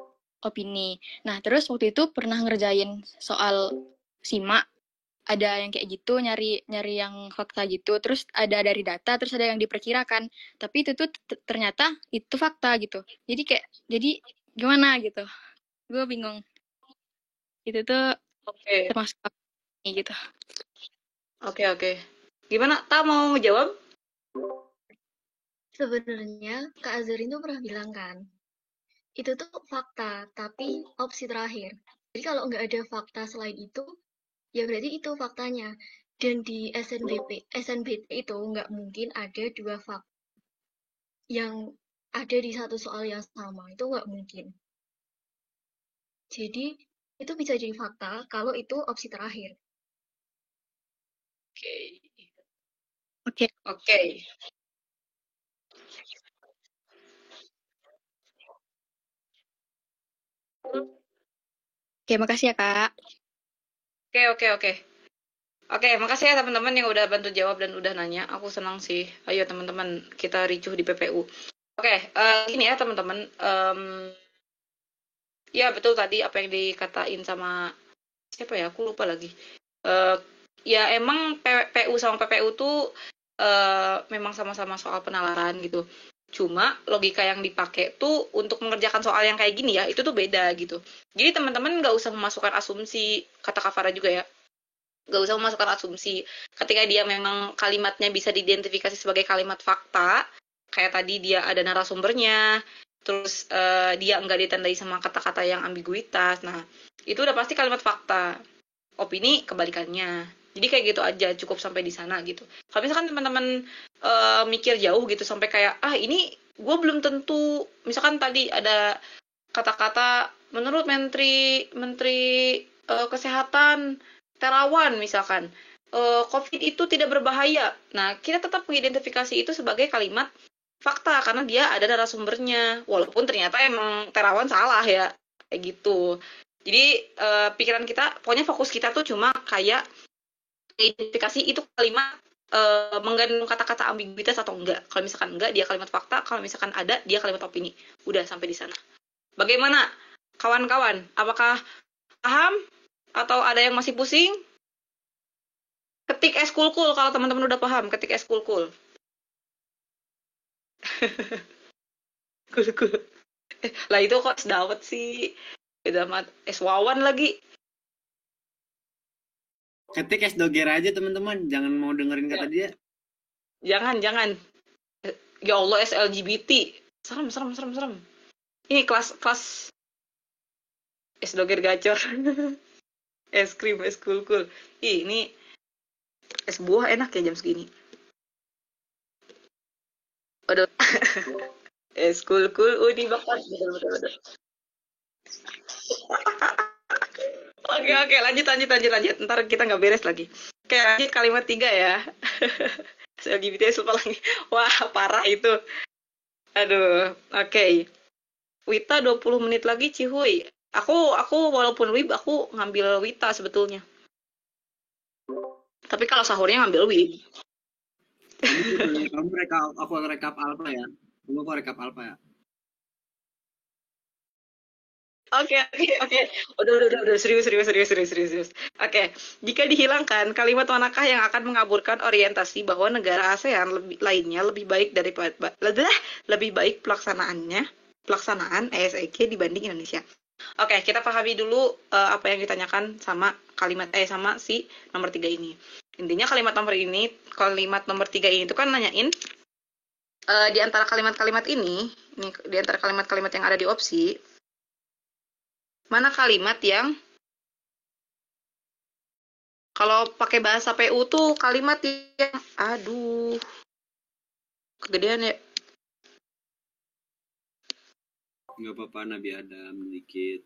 opini. Nah, terus waktu itu pernah ngerjain soal simak, ada yang kayak gitu, nyari yang fakta gitu, terus ada dari data, terus ada yang diperkirakan, tapi itu tuh ternyata itu fakta gitu. Jadi gimana gitu, gue bingung. Itu tuh Oke. termasuk ini gitu. Oke. Gimana? Tak mau ngejawab? Sebenarnya Kak Azarin tuh pernah bilang kan, itu tuh fakta, tapi opsi terakhir. Jadi kalau nggak ada fakta selain itu, ya berarti itu faktanya. Dan di SNBT itu nggak mungkin ada dua fakta yang ada di satu soal yang sama. Itu nggak mungkin. Jadi, itu bisa jadi fakta kalau itu opsi terakhir. Oke. Oke, makasih ya Kak. Oke. Oke, makasih ya teman-teman yang udah bantu jawab dan udah nanya. Aku senang sih. Ayo teman-teman, kita ricuh di PPU. Oke, gini ya teman-teman. Ya betul tadi apa yang dikatain sama siapa ya? Aku lupa lagi. Ya emang PU sama PPU tuh memang sama-sama soal penalaran gitu. Cuma logika yang dipakai tuh untuk mengerjakan soal yang kayak gini ya, itu tuh beda gitu. Jadi teman-teman nggak usah memasukkan asumsi, kata Kavara juga ya, nggak usah memasukkan asumsi. Ketika dia memang kalimatnya bisa diidentifikasi sebagai kalimat fakta, kayak tadi dia ada narasumbernya, terus dia nggak ditandai sama kata-kata yang ambiguitas, nah itu udah pasti kalimat fakta. Opini kebalikannya. Jadi kayak gitu aja, cukup sampai di sana gitu. Kalau misalkan teman-teman mikir jauh gitu sampai kayak ini gue belum tentu, misalkan tadi ada kata-kata menurut menteri kesehatan Terawan misalkan COVID itu tidak berbahaya. Nah, kita tetap mengidentifikasi itu sebagai kalimat fakta karena dia ada narasumbernya. Walaupun ternyata emang Terawan salah ya, kayak gitu. Jadi pikiran kita, pokoknya fokus kita tuh cuma kayak identifikasi itu kalimat mengandung kata-kata ambiguitas atau enggak. Kalau misalkan enggak, dia kalimat fakta. Kalau misalkan ada, dia kalimat opini. Udah sampai di sana. Bagaimana kawan-kawan? Apakah paham atau ada yang masih pusing? Ketik S cool kalau teman-teman udah paham. Ketik S cool. Cool. Lah itu kok sedawet sih. Beda amat. S Wawan lagi. Ketik es doger aja teman-teman, jangan mau dengerin kata dia. Jangan. Ya Allah, LGBT. Serem. Ini kelas es doger gacor. Es krim, es cool. Ini es buah enak ya jam segini. Waduh. Es cool. Ini bakal betul. Oke, lanjut. Ntar kita nggak beres lagi. Oke, lanjut kalimat 3 ya. LGBT lupa lagi. Wah, parah itu. Aduh, oke. Wita 20 menit lagi Cihuy. Aku walaupun wib aku ngambil Wita sebetulnya. Tapi kalau sahurnya ngambil wib. Kamu rekap, aku rekap alpha ya. Kamu kok rekap alpha ya. Oke. Udah serius. Oke, jika dihilangkan kalimat manakah yang akan mengaburkan orientasi bahwa negara ASEAN lainnya lebih baik pelaksanaan ESEG dibanding Indonesia. Oke, kita pahami dulu apa yang ditanyakan sama sama si nomor 3 ini. Intinya kalimat nomor 3 ini itu kan nanyain di antara kalimat-kalimat ini di antara kalimat-kalimat yang ada di opsi, mana kalimat yang kalau pakai bahasa PU tuh kalimat yang aduh kegedean ya. Nggak apa-apa, Nabi Adam dikit.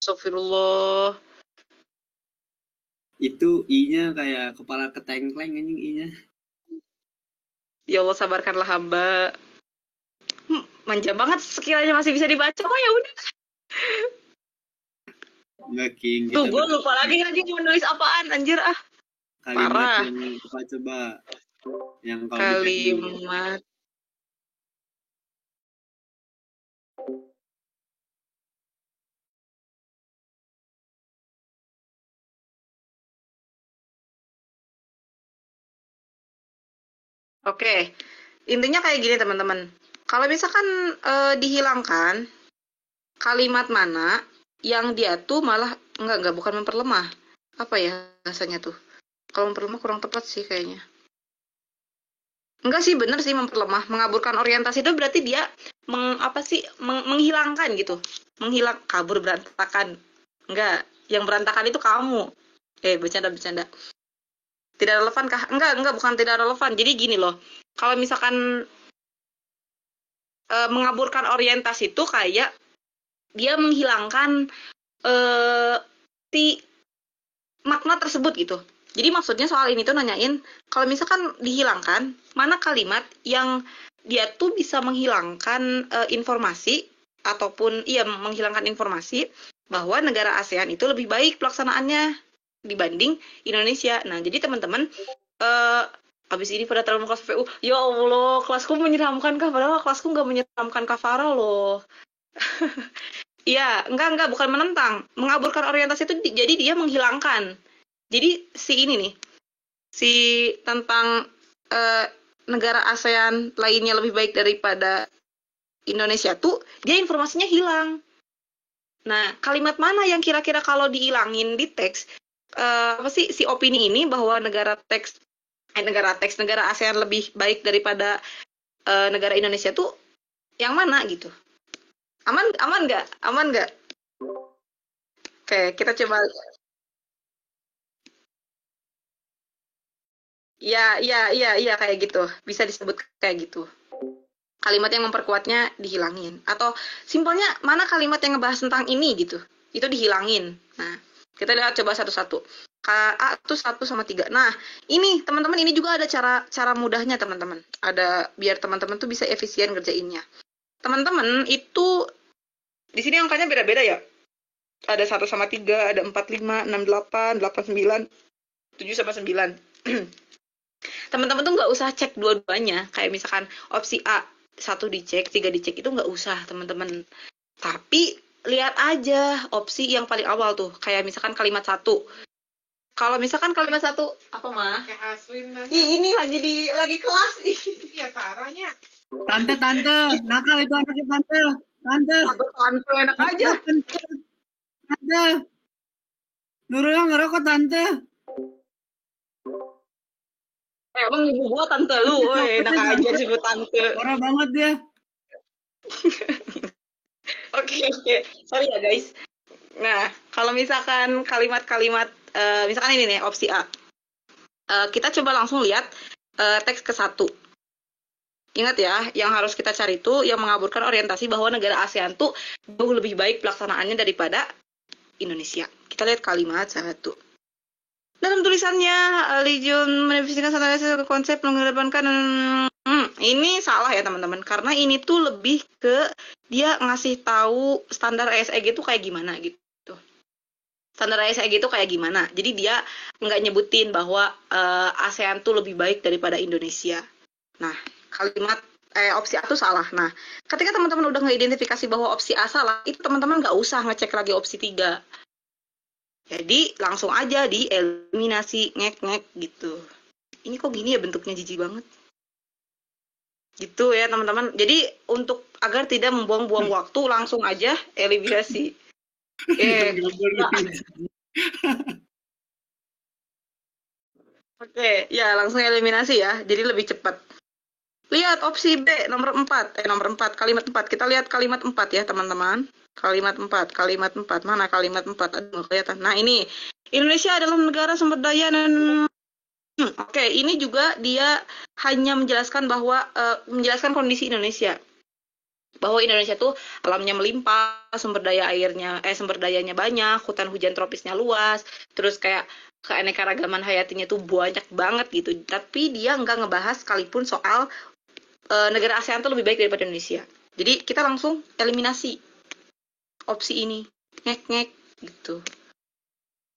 Astagfirullah. Itu I-nya kayak kepala ketengkleng anjing I-nya. Ya Allah, sabarkanlah hamba. Manja banget, sekiranya masih bisa dibaca kok ya udah. Enggak, King. Tuh gue lupa lagi mau nulis apaan anjir ah. Kalimat Parah. yang coba yang kalau Kalimat Oke, intinya kayak gini teman-teman. Kalau misalkan dihilangkan kalimat mana yang dia tuh malah enggak bukan memperlemah. Apa ya bahasanya tuh? Kalau memperlemah kurang tepat sih kayaknya. Enggak sih, bener sih memperlemah. Mengaburkan orientasi itu berarti dia menghilangkan gitu. Kabur berantakan. Enggak, yang berantakan itu kamu. Bercanda. Tidak relevan kah? Enggak, bukan tidak relevan. Jadi gini loh. Kalau misalkan mengaburkan orientasi itu kayak dia menghilangkan si makna tersebut gitu. Jadi maksudnya soal ini tuh nanyain kalau misalkan dihilangkan mana kalimat yang dia tuh bisa menghilangkan informasi ataupun menghilangkan informasi bahwa negara ASEAN itu lebih baik pelaksanaannya dibanding Indonesia. Nah, jadi teman-teman abis ini pada terlalu kelas PU, ya Allah, kelasku menyeramkan kah? Padahal kelasku nggak menyeramkan kah Farah loh. Iya, enggak, bukan menentang. Mengaburkan orientasi itu jadi dia menghilangkan. Jadi si ini nih, si tentang negara ASEAN lainnya lebih baik daripada Indonesia tuh, dia informasinya hilang. Nah, kalimat mana yang kira-kira kalau dihilangin di teks, si opini ini bahwa negara ASEAN lebih baik daripada negara Indonesia tuh yang mana gitu? Aman nggak? Oke, kita coba. Iya kayak gitu. Bisa disebut kayak gitu. Kalimat yang memperkuatnya dihilangin. Atau simpelnya mana kalimat yang ngebahas tentang ini gitu. Itu dihilangin. Nah, kita lihat coba satu-satu. A itu 1 sama 3. Nah, ini teman-teman ini juga ada cara mudahnya teman-teman. Ada biar teman-teman tuh bisa efisien ngerjainnya. Teman-teman itu di sini angkanya beda-beda ya. Ada 1 sama 3, ada 4, 5, 6, 8, 8, 9, 7 sama 9. Teman-teman tuh nggak usah cek dua-duanya. Kayak misalkan opsi A 1 dicek, 3 dicek, itu nggak usah teman-teman. Tapi lihat aja opsi yang paling awal tuh. Kayak misalkan kalimat 1. Kalau misalkan kalimat 1 apa mah? Kayak Aslin lah. Ini lagi kelas. Iya, parahnya. Tante, nakal itu anaknya tante. Tante enak aja. Tante. Nurullah ngerokok tante. Emang ibu gua tante lu, enak aja disebut tante. Parah banget dia. Oke. Sorry ya guys. Nah, kalau misalkan kalimat-kalimat, misalkan ini nih opsi A. Kita coba langsung lihat teks ke-1. Ingat ya, yang harus kita cari itu yang mengaburkan orientasi bahwa negara ASEAN tuh jauh lebih baik pelaksanaannya daripada Indonesia. Kita lihat kalimat 1. Dalam tulisannya, Legion mendefinisikan standarisasi ke konsep mengedepankan ini salah ya teman-teman, karena ini tuh lebih ke dia ngasih tahu standar ASEG itu kayak gimana gitu. Standar ASEG itu kayak gimana. Jadi dia nggak nyebutin bahwa ASEAN tuh lebih baik daripada Indonesia. Nah, kalimat opsi A tuh salah. Nah, ketika teman-teman udah ngeidentifikasi bahwa opsi A salah, itu teman-teman nggak usah ngecek lagi opsi 3. Jadi langsung aja dieliminasi ngek-ngek gitu. Ini kok gini ya bentuknya, jijik banget. Gitu ya teman-teman. Jadi untuk agar tidak membuang-buang waktu, langsung aja eliminasi. Oke, ya langsung eliminasi ya. Jadi lebih cepat. Lihat opsi B nomor 4. Kalimat 4. Kita lihat kalimat 4 ya teman-teman. Kalimat 4. Mana kalimat 4? Aduh, kelihatan. Nah, ini Indonesia adalah negara sumber daya dan oke, ini juga dia hanya menjelaskan bahwa menjelaskan kondisi Indonesia. Bahwa Indonesia tuh alamnya melimpah, sumber dayanya banyak, hutan hujan tropisnya luas, terus kayak keanekaragaman hayatinya tuh banyak banget gitu. Tapi dia nggak ngebahas sekalipun soal negara ASEAN tuh lebih baik daripada Indonesia. Jadi kita langsung eliminasi opsi ini, ngek-ngek gitu.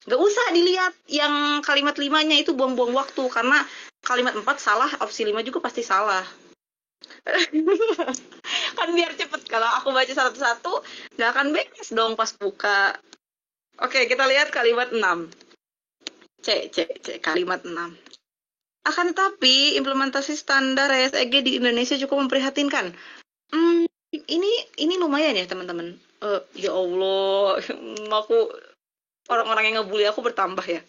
Nggak usah dilihat yang kalimat 5-nya itu buang-buang waktu, karena kalimat 4 salah, opsi 5 juga pasti salah. Kan biar cepet, kalau aku baca satu-satu nggak akan beres dong pas buka. Oke, kita lihat kalimat 6. Kalimat 6. Akan tetapi implementasi standar ASEG di Indonesia cukup memprihatinkan. Ini lumayan ya teman-teman. Ya Allah, aku orang-orang yang ngebully aku bertambah ya.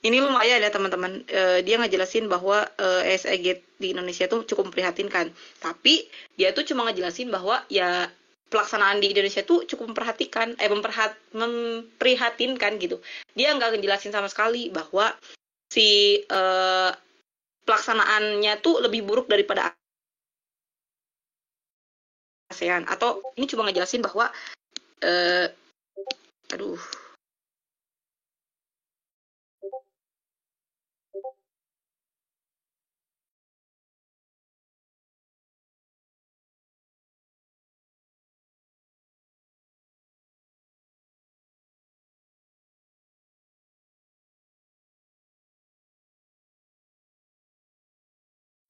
Ini lumayan ya teman-teman. Dia ngejelasin bahwa ASEG di Indonesia tuh cukup memprihatinkan. Tapi dia tuh cuma ngejelasin bahwa ya pelaksanaan di Indonesia tuh cukup memprihatinkan gitu. Dia nggak ngejelasin sama sekali bahwa si pelaksanaannya tuh lebih buruk daripada ASEAN. Atau ini cuma ngejelasin bahwa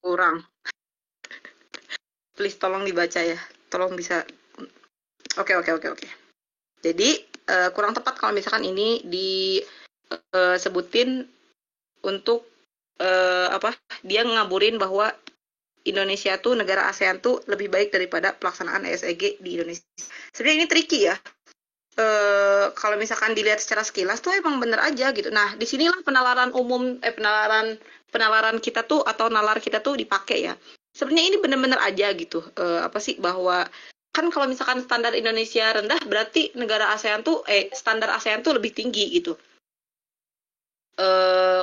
kurang. Please tolong dibaca ya. Tolong bisa. Oke. Jadi kurang tepat kalau misalkan ini disebutin untuk dia ngaburin bahwa Indonesia tuh negara ASEAN tuh lebih baik daripada pelaksanaan ASEG di Indonesia. Sebenarnya ini tricky ya. Kalau misalkan dilihat secara sekilas tuh emang bener aja gitu. Nah, disinilah penalaran umum penalaran kita tuh atau nalar kita tuh dipakai ya. Sebenarnya ini bener-bener aja gitu. Bahwa kan kalau misalkan standar Indonesia rendah, berarti negara ASEAN tuh standar ASEAN tuh lebih tinggi gitu.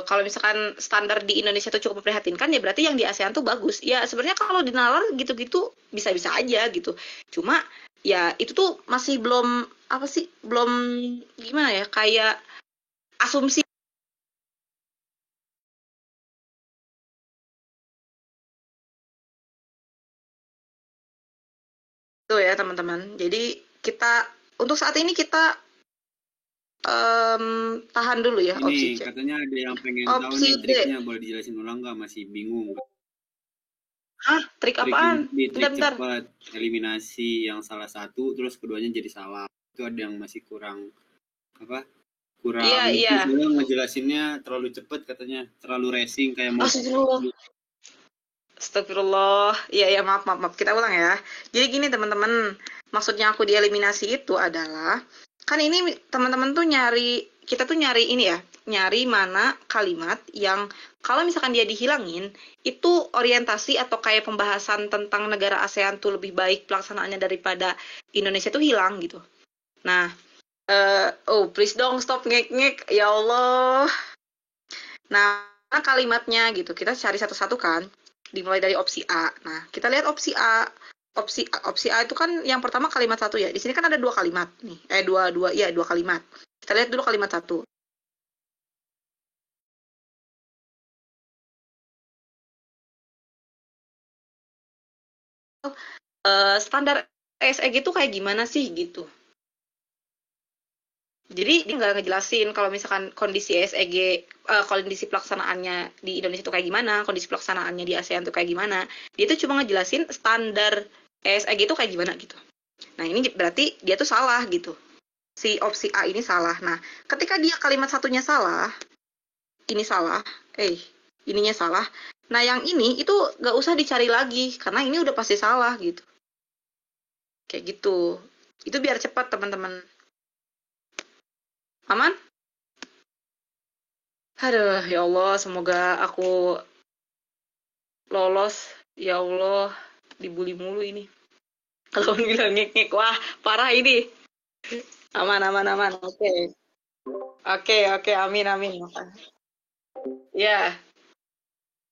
Kalau misalkan standar di Indonesia tuh cukup memprihatinkan, ya berarti yang di ASEAN tuh bagus. Ya sebenarnya kalau dinalar gitu-gitu bisa-bisa aja gitu. Cuma ya itu tuh masih belum belum gimana ya, kayak asumsi tuh ya teman-teman. Jadi kita untuk saat ini kita tahan dulu ya opsi Ini C. katanya ada yang pengen tahu Opsi nih triknya, boleh dijelasin ulang nggak? Masih bingung. Trik apaan? Trik Bentar. cepat, eliminasi yang salah satu, terus keduanya jadi salah. Itu ada yang masih kurang Iya. ngejelasinnya terlalu cepat katanya, terlalu racing kayak mau. Astagfirullah. Iya, maaf. Kita ulang ya. Jadi gini teman-teman, maksudnya aku dieliminasi itu adalah, kan ini teman-teman tuh kita tuh nyari ini ya, nyari mana kalimat yang kalau misalkan dia dihilangin, itu orientasi atau kayak pembahasan tentang negara ASEAN tuh lebih baik pelaksanaannya daripada Indonesia tuh hilang gitu. Nah, please dong stop ngek-ngek, ya Allah. Nah, kalimatnya gitu, kita cari satu-satu kan, dimulai dari opsi A. Nah, kita lihat opsi A. Opsi A itu kan yang pertama kalimat 1 ya. Di sini kan ada 2 kalimat nih. 2 kalimat. Kita lihat dulu kalimat 1. standar ESG itu kayak gimana sih gitu. Jadi dia nggak ngejelasin kalau misalkan kondisi ESG, kondisi pelaksanaannya di Indonesia itu kayak gimana, kondisi pelaksanaannya di ASEAN itu kayak gimana. Dia tuh cuma ngejelasin standar ESG itu kayak gimana gitu. Nah ini berarti dia tuh salah gitu. Si opsi A ini salah. Nah ketika dia kalimat satunya salah, ini salah, ininya salah. Nah yang ini itu nggak usah dicari lagi karena ini udah pasti salah gitu. Kayak gitu. Itu biar cepat teman-teman. Aman? Aduh, ya Allah, semoga aku lolos. Ya Allah, dibully mulu ini. Kalau bilang ngek-ngek, wah, parah ini. Aman. Oke, amin. Ya,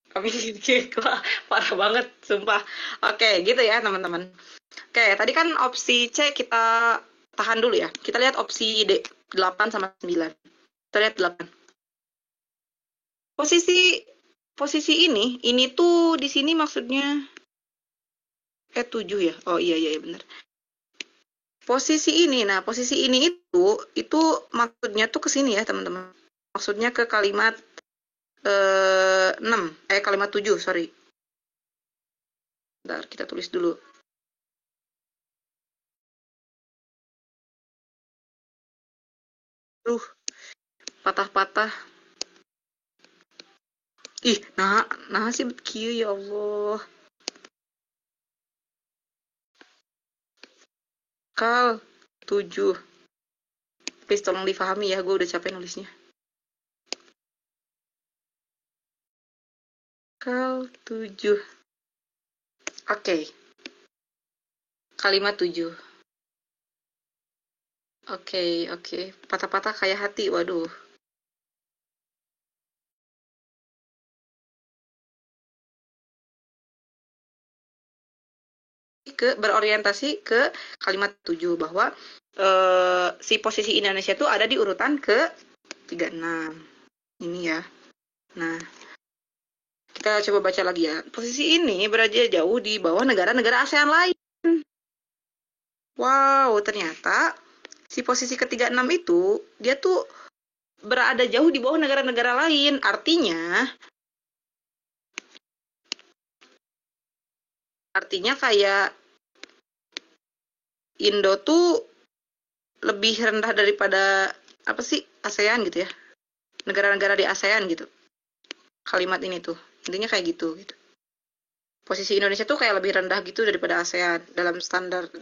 kami ngek, wah, parah banget, sumpah. Oke, gitu ya, teman-teman. Oke, tadi kan opsi C kita tahan dulu ya. Kita lihat opsi D, 8 sama 9. Kita lihat 8. Posisi ini tuh di sini maksudnya 7 ya. Oh iya benar. Posisi ini itu maksudnya tuh ke sini ya, teman-teman. Maksudnya ke kalimat 6, kalimat 7, sorry. Bentar, kita tulis dulu. Patah-patah. Ih, nah sih kieu ya Allah. Kal 7. Please tolong difahami ya, gue udah capek nulisnya. Kal 7. Oke. Kalimat 7. Oke. Patah-patah kayak hati, waduh. Berorientasi ke kalimat 7 bahwa si posisi Indonesia itu ada di urutan ke 36. Ini ya. Nah, kita coba baca lagi ya. Posisi ini berada jauh di bawah negara-negara ASEAN lain. Wow, ternyata si posisi ke-36 itu dia tuh berada jauh di bawah negara-negara lain. Artinya kayak Indo tuh lebih rendah daripada ASEAN gitu ya. Negara-negara di ASEAN gitu. Kalimat ini tuh. Intinya kayak gitu. Posisi Indonesia tuh kayak lebih rendah gitu daripada ASEAN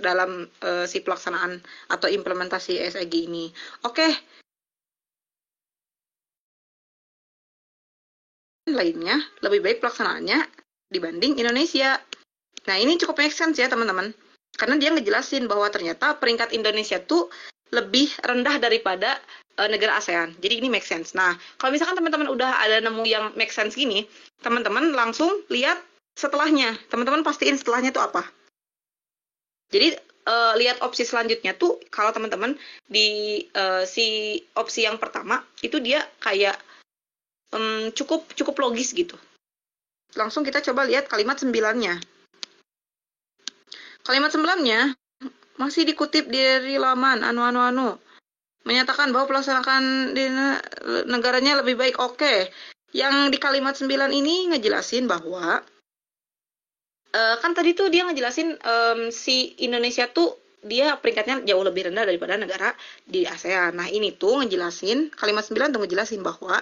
dalam si pelaksanaan atau implementasi ESG ini. Oke. Lainnya lebih baik pelaksanaannya dibanding Indonesia. Nah, ini cukup make sense ya, teman-teman. Karena dia ngejelasin bahwa ternyata peringkat Indonesia tuh lebih rendah daripada negara ASEAN. Jadi ini make sense. Nah, kalau misalkan teman-teman udah ada nemu yang make sense gini, teman-teman langsung lihat setelahnya. Teman-teman pastiin setelahnya tuh apa. Jadi lihat opsi selanjutnya tuh kalau teman-teman di si opsi yang pertama itu dia kayak cukup logis gitu. Langsung kita coba lihat kalimat 9-nya. Kalimat 9-nya masih dikutip dari laman anu menyatakan bahwa pelaksanaan di negaranya lebih baik. Oke. Yang di kalimat 9 ini ngejelasin bahwa kan tadi tuh dia ngejelasin si Indonesia tuh dia peringkatnya jauh lebih rendah daripada negara di ASEAN. Nah, ini tuh ngejelasin kalimat 9 tuh ngejelasin bahwa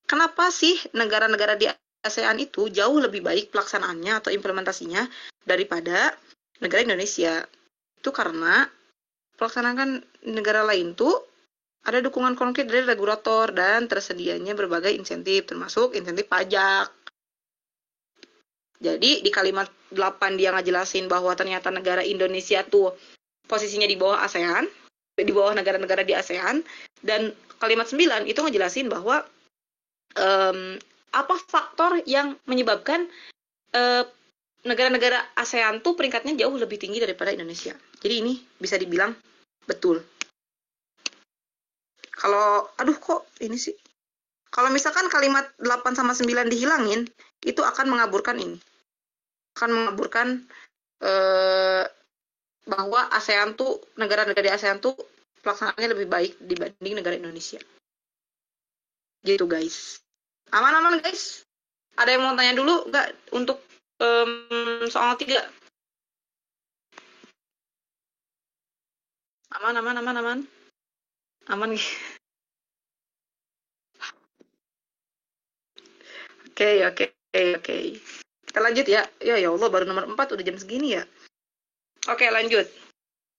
kenapa sih negara-negara di ASEAN itu jauh lebih baik pelaksanaannya atau implementasinya daripada negara Indonesia. Itu karena pelaksanaan negara lain tuh ada dukungan konkret dari regulator dan tersedianya berbagai insentif, termasuk insentif pajak. Jadi di kalimat 8 dia ngejelasin bahwa ternyata negara Indonesia tuh posisinya di bawah ASEAN, di bawah negara-negara di ASEAN, dan kalimat 9 itu ngejelasin bahwa apa faktor yang menyebabkan negara-negara ASEAN tuh peringkatnya jauh lebih tinggi daripada Indonesia. Jadi ini bisa dibilang betul. Kalau, kok ini sih? Kalau misalkan kalimat 8 sama 9 dihilangin, itu akan mengaburkan ini. Akan mengaburkan eh, bahwa ASEAN tuh negara-negara di ASEAN tuh pelaksanaannya lebih baik dibanding negara Indonesia. Gitu guys. Aman-aman guys. Ada yang mau tanya dulu nggak untuk soal 3? Aman. Aman. Oke. Kita lanjut ya. Ya Allah, baru nomor 4 udah jam segini ya. Oke, lanjut.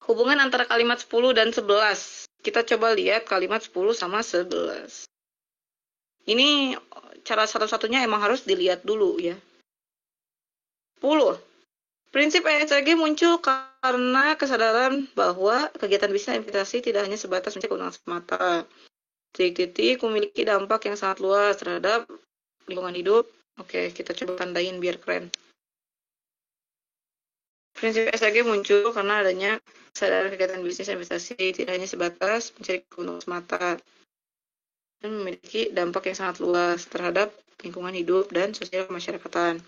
Hubungan antara kalimat 10 dan 11. Kita coba lihat kalimat 10 sama 11. Ini cara satu-satunya emang harus dilihat dulu ya. 10. Prinsip ESG muncul karena kesadaran bahwa kegiatan bisnis investasi tidak hanya sebatas mencari keuntungan semata. Titik-titik memiliki dampak yang sangat luas terhadap lingkungan hidup. Oke, kita coba tandain biar keren. Prinsip ESG muncul karena adanya kesadaran kegiatan bisnis investasi tidak hanya sebatas mencari keuntungan semata dan memiliki dampak yang sangat luas terhadap lingkungan hidup dan sosial kemasyarakatan.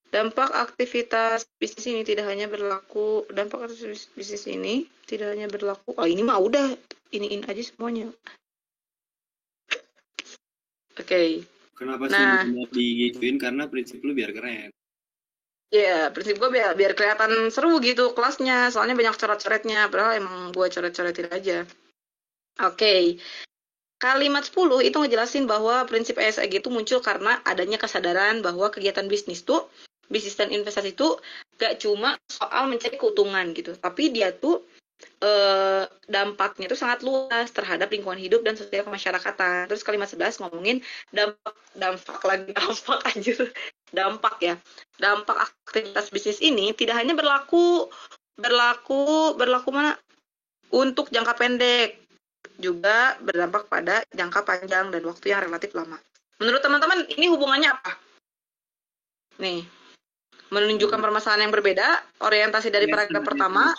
Dampak aktivitas bisnis ini tidak hanya berlaku. Oh, ini mah udah iniin aja semuanya. Oke. Kenapa semuanya digituin? Karena prinsip lu biar keren. Ya, prinsip gue biar kelihatan seru gitu kelasnya. Soalnya banyak coret-coretnya. Padahal emang gue coret-coretin aja. Oke. Kalimat 10 itu ngejelasin bahwa prinsip ESG itu muncul karena adanya kesadaran bahwa kegiatan bisnis dan investasi itu gak cuma soal mencari keuntungan gitu. Tapi dia tuh dampaknya itu sangat luas terhadap lingkungan hidup dan sosial kemasyarakatan. Terus kalimat 11 ngomongin dampak ya. Dampak aktivitas bisnis ini tidak hanya berlaku mana untuk jangka pendek, juga berdampak pada jangka panjang dan waktu yang relatif lama. Menurut teman-teman ini hubungannya apa? Nih, menunjukkan permasalahan yang berbeda, orientasi dari paragraf pertama,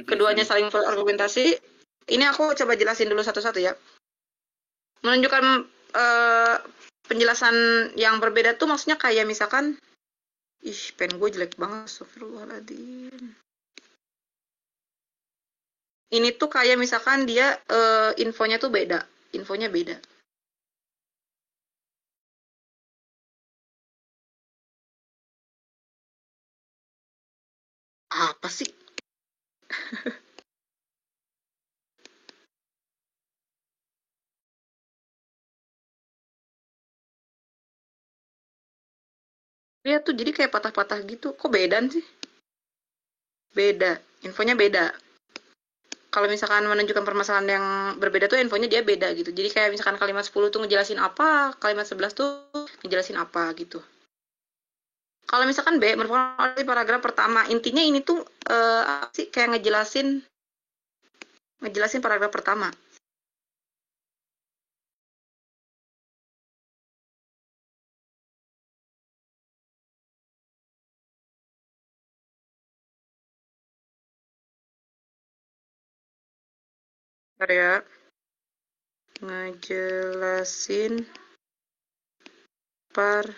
keduanya saling berargumentasi. Ini aku coba jelasin dulu satu-satu ya. Menunjukkan penjelasan yang berbeda tuh maksudnya kayak misalkan, pen gue jelek banget, astagfirullahaladzim. Ini tuh kayak misalkan dia infonya beda. Apa sih? Dia tuh jadi kayak patah-patah gitu. Kok beda sih? Beda. Infonya beda. Kalau misalkan menunjukkan permasalahan yang berbeda tuh infonya dia beda gitu. Jadi kayak misalkan kalimat 10 tuh ngejelasin apa, kalimat 11 tuh ngejelasin apa gitu. Kalau misalkan B merupakan paragraf pertama, intinya ini tuh apa sih kayak ngejelasin paragraf pertama. Bentar ya. Ngejelasin par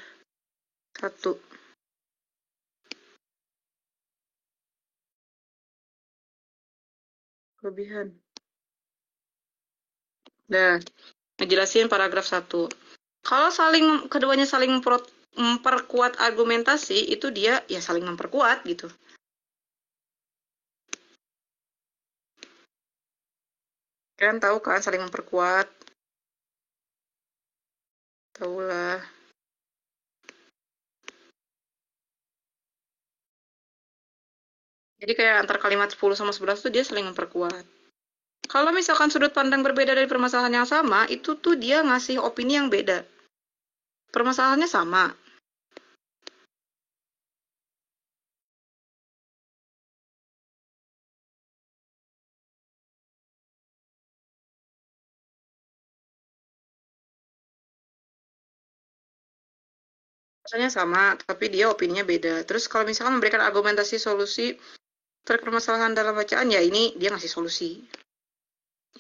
1. Kelebihan. Nah, ngejelasin paragraf 1. Kalau keduanya saling memperkuat argumentasi, itu dia ya saling memperkuat gitu. Kalian tahu kan saling memperkuat? Tahulah. Jadi kayak antar kalimat 10 sama 11 tuh dia saling memperkuat. Kalau misalkan sudut pandang berbeda dari permasalahan yang sama, itu tuh dia ngasih opini yang beda. Permasalahannya sama. Permasalahannya sama, tapi dia opininya beda. Terus kalau misalkan memberikan argumentasi solusi terkait permasalahan dalam bacaan, ya ini dia ngasih solusi.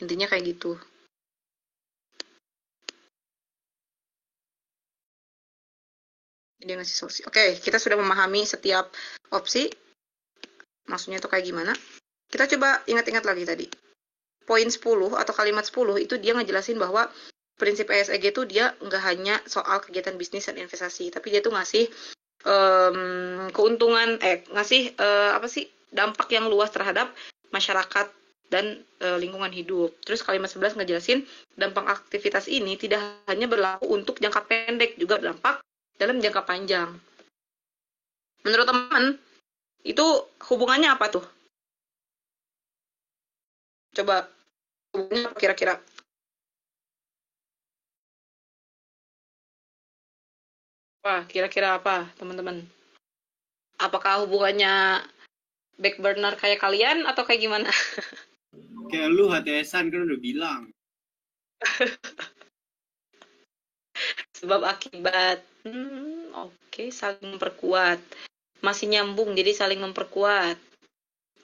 Intinya kayak gitu. Dia ngasih solusi. Oke, kita sudah memahami setiap opsi. Maksudnya itu kayak gimana? Kita coba ingat-ingat lagi tadi. Poin 10 atau kalimat 10 itu dia ngejelasin bahwa prinsip ESG itu dia nggak hanya soal kegiatan bisnis dan investasi, tapi dia tuh ngasih keuntungan, ngasih apa sih, dampak yang luas terhadap masyarakat dan lingkungan hidup. Terus kalimat 11 ngejelasin dampak aktivitas ini tidak hanya berlaku untuk jangka pendek, juga berdampak dalam jangka panjang. Menurut teman, itu hubungannya apa tuh? Coba hubungannya apa kira-kira? Wah, kira-kira apa, teman-teman? Apakah hubungannya back burner kayak kalian atau kayak gimana? Kayak lu HTS-an kan udah bilang. Sebab akibat. Oke, saling memperkuat. Masih nyambung, jadi saling memperkuat.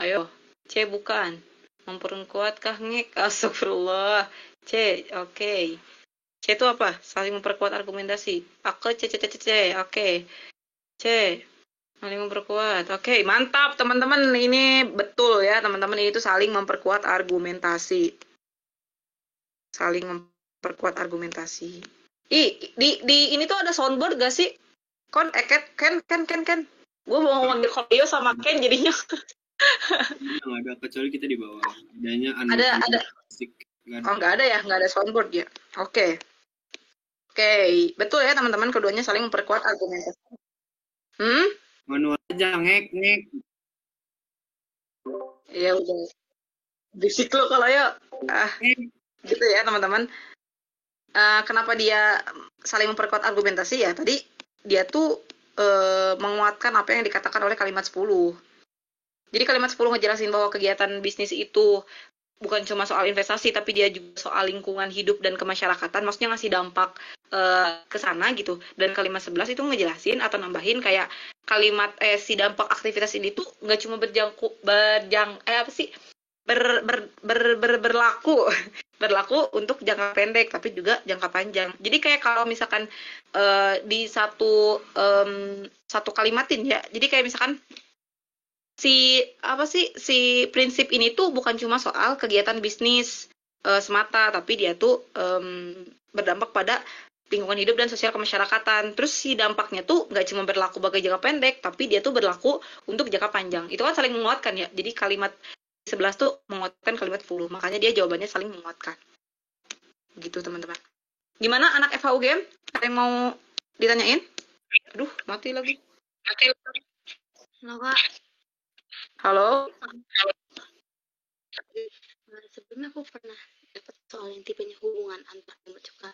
Ayo, C bukan. Memperkuatkah ngek? Astagfirullah. C, oke. C itu apa? Saling memperkuat argumentasi. Aku C. Oke. C. Saling memperkuat. Oke, mantap teman-teman. Ini betul ya, teman-teman. Ini tuh saling memperkuat argumentasi. Saling memperkuat argumentasi. Di ini tuh ada soundboard gak sih? Ken. Gue mau ngomongin Kolio sama Ken jadinya. Nggak ada, kecuali kita di bawah. Adanya Ada. Oh, nggak ada ya? Nggak ada soundboard ya? Oke. Betul ya teman-teman, keduanya saling memperkuat argumentasi. Manual aja, ngek. Ya udah. Bisik lo kalau ya. Gitu ya teman-teman. Kenapa dia saling memperkuat argumentasi ya? Tadi dia tuh menguatkan apa yang dikatakan oleh kalimat 10. Jadi kalimat 10 ngejelasin bahwa kegiatan bisnis itu bukan cuma soal investasi, tapi dia juga soal lingkungan hidup dan kemasyarakatan, maksudnya ngasih dampak ke sana gitu. Dan kalimat 11 itu ngejelasin atau nambahin kayak kalimat si dampak aktivitas ini tuh nggak cuma berlaku untuk jangka pendek, tapi juga jangka panjang. Jadi kayak kalau misalkan di satu kalimatin ya, jadi kayak misalkan si prinsip ini tuh bukan cuma soal kegiatan bisnis semata, tapi dia tuh berdampak pada lingkungan hidup dan sosial kemasyarakatan. Terus si dampaknya tuh nggak cuma berlaku bagi jangka pendek, tapi dia tuh berlaku untuk jangka panjang. Itu kan saling menguatkan ya. Jadi kalimat 11 tuh menguatkan kalimat 10. Makanya dia jawabannya saling menguatkan. Gitu teman-teman. Gimana anak FHUGM? Ada yang mau ditanyain? Aduh, mati lagi. Halo Kak. Halo. Sebelumnya aku pernah dapat soal yang tipenya hubungan antar dan bersuka.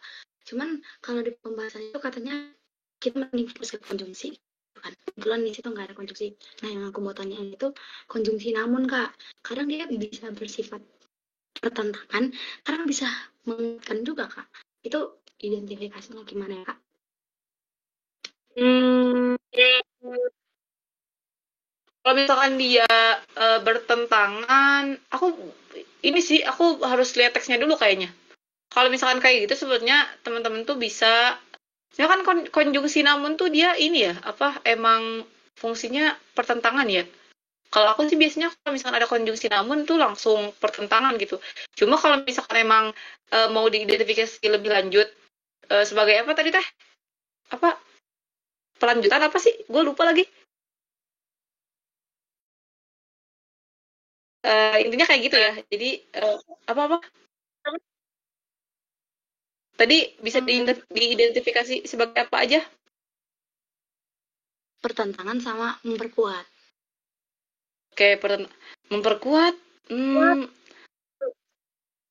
Cuman kalau di pembahasan itu katanya kita mending fokus ke konjungsi. Kan kebetulan di situ nggak ada konjungsi. Nah yang aku mau tanyain itu konjungsi namun Kak. Kadang dia bisa bersifat pertentangan, kadang bisa menguatkan juga Kak. Itu identifikasinya gimana ya Kak? Kalau misalkan dia bertentangan, aku harus lihat teksnya dulu kayaknya. Kalau misalkan kayak gitu sebenarnya teman-teman tuh bisa, misalkan konjungsi namun tuh dia ini ya, emang fungsinya pertentangan ya. Kalau aku sih biasanya kalau misalkan ada konjungsi namun tuh langsung pertentangan gitu. Cuma kalau misalkan emang mau diidentifikasi lebih lanjut sebagai apa tadi teh? Pelanjutan apa sih? Gue lupa lagi. Intinya kayak gitu ya. Jadi apa? Tadi bisa diidentifikasi sebagai apa aja? Pertentangan sama memperkuat. Oke, memperkuat.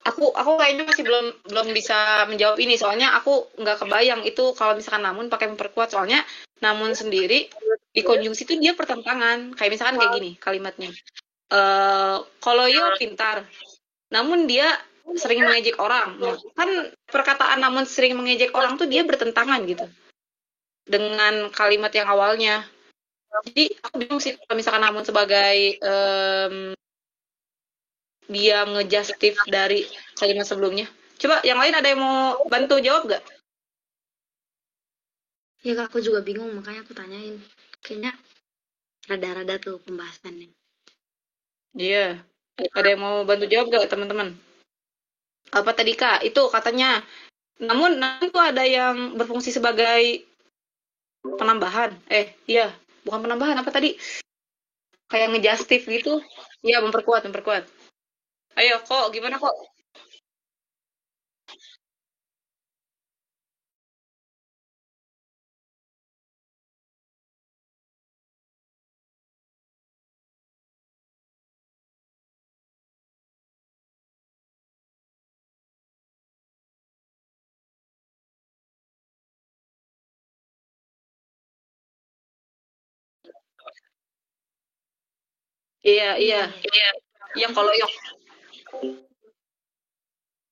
Aku kayaknya masih belum bisa menjawab ini, soalnya aku nggak kebayang itu kalau misalkan namun pakai memperkuat, soalnya namun sendiri di konjungsi itu dia pertentangan. Kayak misalkan kayak gini kalimatnya. Kalau yo pintar, namun dia sering mengejek orang. Nah, kan perkataan namun sering mengejek orang tuh dia bertentangan gitu dengan kalimat yang awalnya. Jadi aku bingung sih kalau misalkan namun sebagai dia ngejustif dari kalimat sebelumnya. Coba yang lain ada yang mau bantu jawab gak? Ya Kak, aku juga bingung, makanya aku tanyain. Kayaknya rada-rada tuh pembahasannya. Iya. Ada yang mau bantu jawab gak teman-teman? Apa tadi Kak? Itu katanya. Namun tuh ada yang berfungsi sebagai penambahan. Iya. Bukan penambahan, apa tadi? Kayak ngejustif gitu. Iya, memperkuat. Ayo, kok gimana kok? Iya. Yang kalau yang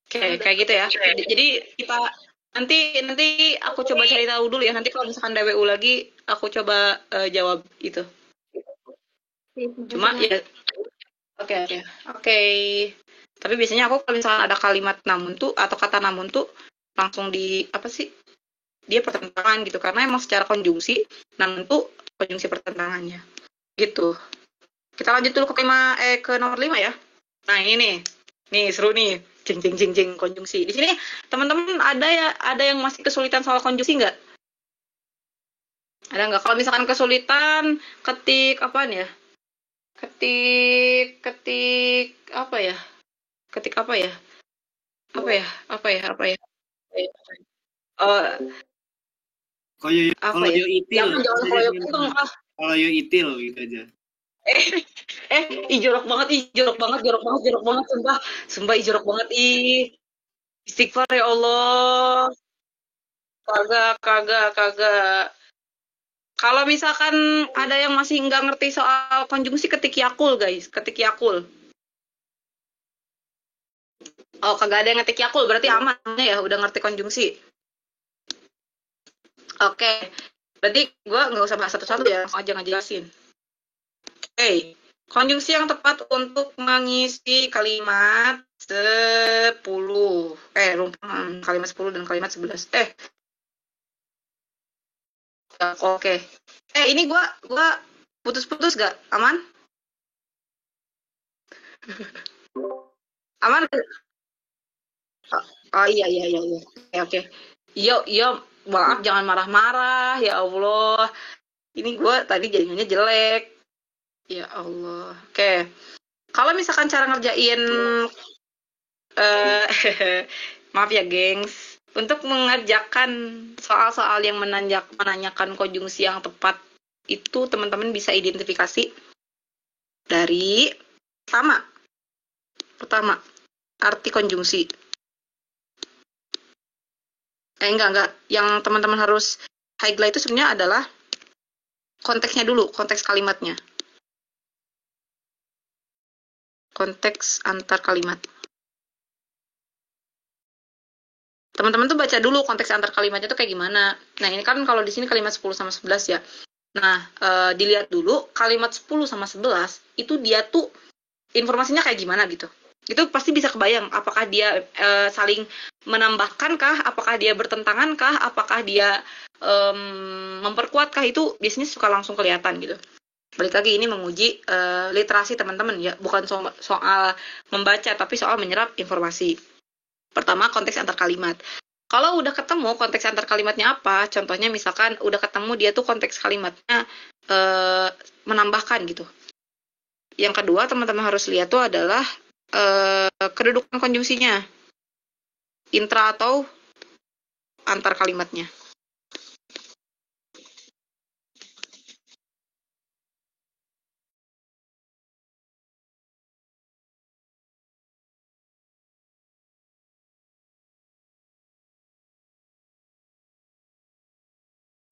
kayak gitu ya. Jadi kita nanti aku coba cari tahu dulu ya. Nanti kalau misalkan DWU lagi, aku coba jawab itu. Cuma ya, oke. Tapi biasanya aku kalau misalkan ada kalimat namun tuh atau kata namun tuh langsung di apa sih? Dia pertentangan gitu karena emang secara konjungsi namun tuh konjungsi pertentangannya. Gitu. Kita lanjut dulu ke nomor 5 ya. Nah, ini nih. Nih seru nih. Jeng konjungsi. Di sini teman-teman ada yang masih kesulitan soal konjungsi nggak? Ada nggak? Kalau misalkan kesulitan ketik apaan ya? Ketik apa ya? Ketik apa ya? Apa ya? Kalau yo itil. Kalau yo itil gitu aja. Jorok banget, sumpah jorok banget, istighfar ya Allah, kagak. Kalau misalkan ada yang masih nggak ngerti soal konjungsi, ketik yakul guys, ketik yakul. Oh, kagak ada yang ngetik yakul, berarti aman ya, udah ngerti konjungsi. Oke, berarti gue nggak usah bahas satu-satu ya, langsung aja ngejelasin. Oke. Konjungsi yang tepat untuk mengisi kalimat 10. Kalimat 10 dan kalimat 11. Oke. Ini gua putus-putus gak? Aman? Aman? Oh iya. Oke. Iya, maaf jangan marah-marah ya Allah. Ini gua tadi jaringannya jelek. Ya Allah. Oke. Kalau misalkan cara ngerjain maaf ya, gengs. Untuk mengerjakan soal-soal yang menanyakan konjungsi yang tepat itu teman-teman bisa identifikasi dari pertama arti konjungsi. Enggak. Yang teman-teman harus highlight itu sebenarnya adalah konteksnya dulu, konteks kalimatnya. Konteks antar kalimat. Teman-teman tuh baca dulu konteks antar kalimatnya tuh kayak gimana. Nah, ini kan kalau di sini kalimat 10 sama 11 ya. Nah, dilihat dulu kalimat 10 sama 11 itu dia tuh informasinya kayak gimana gitu. Itu pasti bisa kebayang apakah dia saling menambahkan kah, apakah dia bertentangan kah, apakah dia memperkuat kah, itu biasanya suka langsung kelihatan gitu. Balik lagi ini menguji literasi teman-teman ya, bukan soal membaca tapi soal menyerap informasi. Pertama, konteks antar kalimat. Kalau udah ketemu konteks antar kalimatnya apa, contohnya misalkan udah ketemu dia tuh konteks kalimatnya menambahkan gitu. Yang kedua, teman-teman harus lihat tuh adalah kedudukan konjungsinya. Intra atau antar kalimatnya.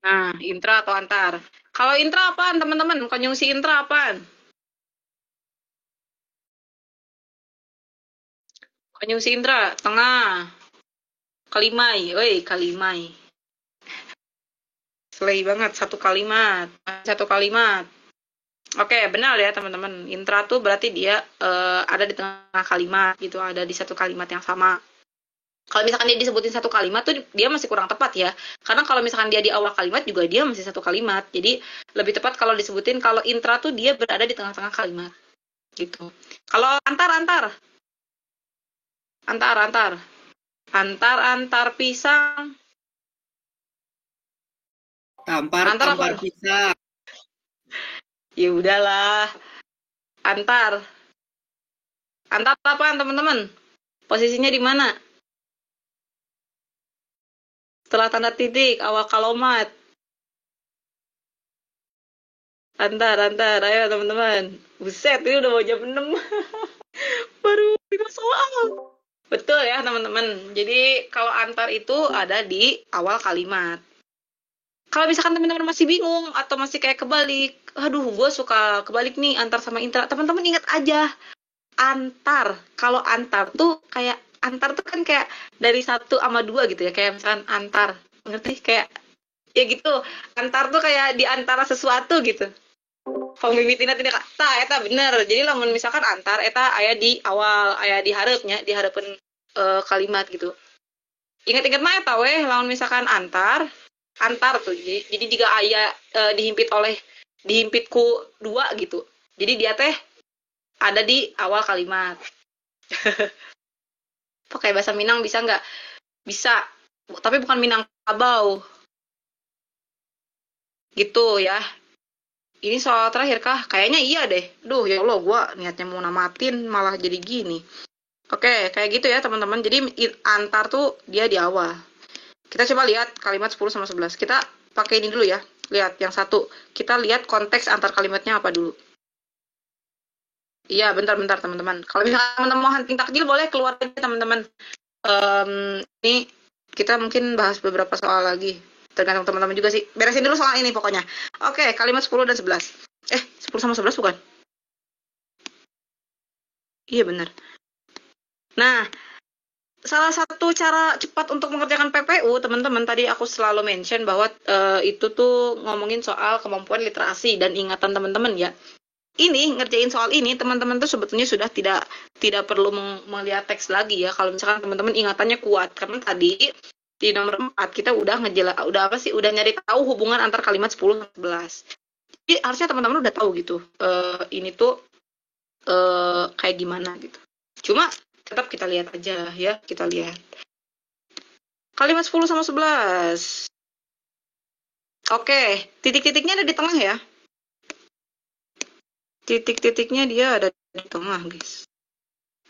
Nah, intra atau antar. Kalau intra apaan, teman-teman? Konjungsi intra apaan? Konjungsi intra, tengah. Kalimai. Selai banget, satu kalimat. Oke, benar ya teman-teman. Intra tuh berarti dia ada di tengah kalimat gitu, ada di satu kalimat yang sama. Kalau misalkan dia disebutin satu kalimat tuh dia masih kurang tepat ya. Karena kalau misalkan dia di awal kalimat juga dia masih satu kalimat. Jadi lebih tepat kalau disebutin kalau intra tuh dia berada di tengah-tengah kalimat. gitu. Kalau antar pisang, Tampar antar apa? pisang. Ya udahlah, antar apaan teman-teman? Posisinya di mana? Setelah tanda titik, awal kalimat. Antar, ayo teman-teman. Buset, ini udah mau jam 6. Baru 5 soal. Betul ya teman-teman. Jadi kalau antar itu ada di awal kalimat. Kalau misalkan teman-teman masih bingung atau masih kayak kebalik, aduh gue suka kebalik nih antar sama intra, teman-teman ingat aja antar. Kalau antar tuh kayak antar tuh kan kayak dari 1 sama 2 gitu ya, kayak misalkan antar, ngerti, kayak ya gitu, antar tuh kayak di antara sesuatu gitu. Pemimpin tidak kata eta bener. Jadi lamun misalkan antar eta aya di awal, aya di hareupnya, di hareupeun kalimat gitu. Ingat-ingat mah eta weh lamun misalkan antar tuh. Jadi jika aya dihimpit ku 2 gitu. Jadi dia teh ada di awal kalimat. Pakai bahasa Minang bisa nggak? Bisa. Tapi bukan Minangkabau. Gitu ya. Ini soal terakhir kah? Kayaknya iya deh. Duh, ya Allah, gue niatnya mau namatin malah jadi gini. Oke, kayak gitu ya teman-teman. Jadi antar tuh dia di awal. Kita coba lihat kalimat 10 sama 11. Kita pakai ini dulu ya. Lihat yang satu. Kita lihat konteks antar kalimatnya apa dulu. Iya, bentar teman-teman. Kalau misalnya teman-teman mau hunting takjil, boleh keluar aja teman-teman. Ini kita mungkin bahas beberapa soal lagi. Tergantung teman-teman juga sih. Beresin dulu soal ini pokoknya. Oke, kalimat 10 dan 11. 10 sama 11 bukan? Iya benar. Nah, salah satu cara cepat untuk mengerjakan PPU, teman-teman, tadi aku selalu mention bahwa itu tuh ngomongin soal kemampuan literasi dan ingatan teman-teman ya. Ini ngerjain soal ini teman-teman tuh sebetulnya sudah tidak perlu melihat teks lagi ya kalau misalkan teman-teman ingatannya kuat, karena tadi di nomor 4 kita udah nyari tahu hubungan antar kalimat 10 dan 11. Jadi harusnya teman-teman udah tahu gitu. Ini tuh kayak gimana gitu. Cuma tetap kita lihat aja ya, kita lihat. Kalimat 10 sama 11. Oke, titik-titiknya ada di tengah ya. Titik-titiknya dia ada di tengah, guys.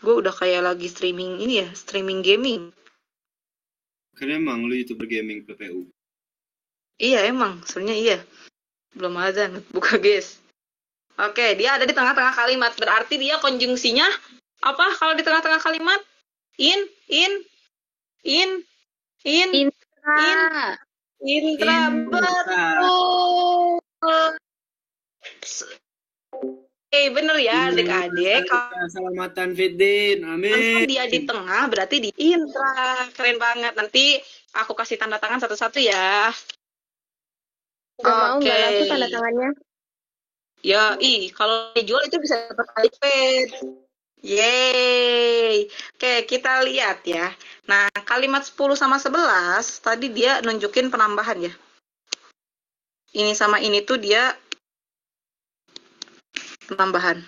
Gue udah kayak lagi streaming ini ya, streaming gaming. Karena emang lu YouTuber gaming PPU. Iya emang, sebenarnya iya. Belum ada, buka guys. Oke, dia ada di tengah-tengah kalimat. Berarti dia konjungsinya apa kalau di tengah-tengah kalimat? Intra. Betul. Bener ya adik-adik. Keselamatan Fiddin, amin. Dia di tengah berarti di intra. Keren banget. Nanti aku kasih tanda tangan satu-satu ya. Gak laku tanda tangannya. Ya, kalau dijual itu bisa dapat iPad. Yeay. Oke, kita lihat ya. Nah, kalimat 10 sama 11 tadi dia nunjukin penambahan ya. Ini sama ini tuh dia penambahan.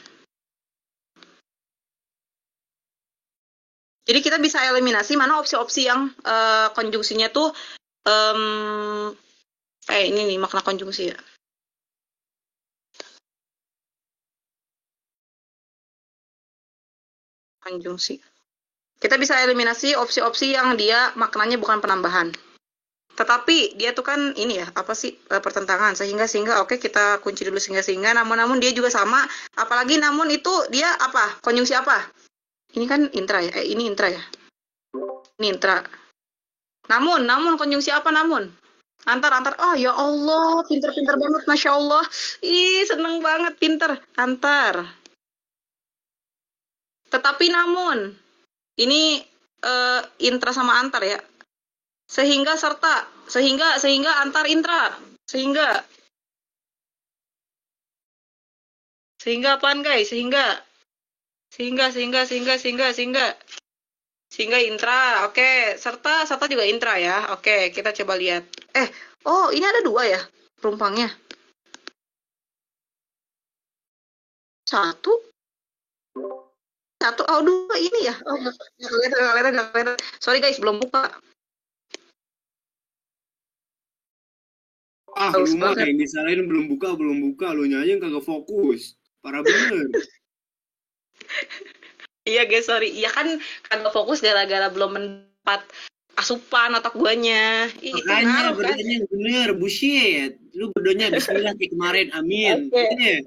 Jadi kita bisa eliminasi mana opsi-opsi yang konjungsinya tuh ini nih makna konjungsi ya. Konjungsi. Kita bisa eliminasi opsi-opsi yang dia maknanya bukan penambahan. Tetapi dia tuh kan ini ya, apa sih, pertentangan, sehingga oke kita kunci dulu sehingga namun dia juga sama, apalagi namun itu dia apa? Konjungsi apa? Ini kan intra ya, ini intra ya. Ini intra. Namun konjungsi apa namun? Antar. Oh ya Allah, pinter banget, Masya Allah. Seneng banget, pinter. Antar. Tetapi namun, ini intra sama antar ya. Sehingga serta, sehingga antar intra, sehingga apaan guys? Sehingga intra. Oke, serta juga intra ya. Oke, kita coba lihat. Ini ada 2 ya perumpangnya. 1 Satu, oh dua ini ya. Oh, nggak kelihatan. Sorry guys, belum buka. Lu mah banget. yang disalahin belum buka, lu nyanyi kagak fokus. Parah bener. Iya guys, sorry. Iya kan kagak fokus gara-gara belum mendapat asupan otak guanya. Itu Makanya ngaruh kan. berdoanya yang bener, bullshit. Lu berdoanya bismillah kayak kemarin, amin. Oke. Iya.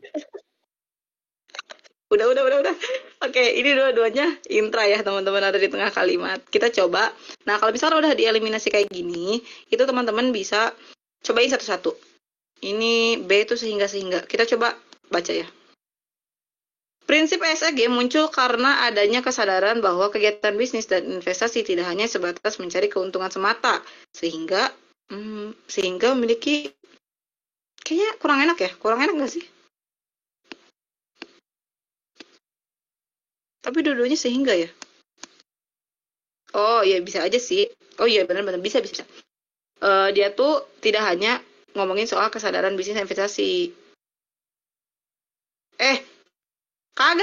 Udah. Oke, ini dua-duanya intra ya teman-teman, ada di tengah kalimat. Kita coba. Nah, kalau misalnya udah dieliminasi kayak gini, itu teman-teman bisa cobain satu-satu. Ini B itu sehingga. Kita coba baca ya. Prinsip ESG muncul karena adanya kesadaran bahwa kegiatan bisnis dan investasi tidak hanya sebatas mencari keuntungan semata, sehingga memiliki, kayaknya kurang enak nggak sih? Tapi dua-duanya sehingga ya. Oh ya bisa aja sih. Oh iya benar-benar bisa. Dia tuh tidak hanya ngomongin soal kesadaran bisnis dan investasi.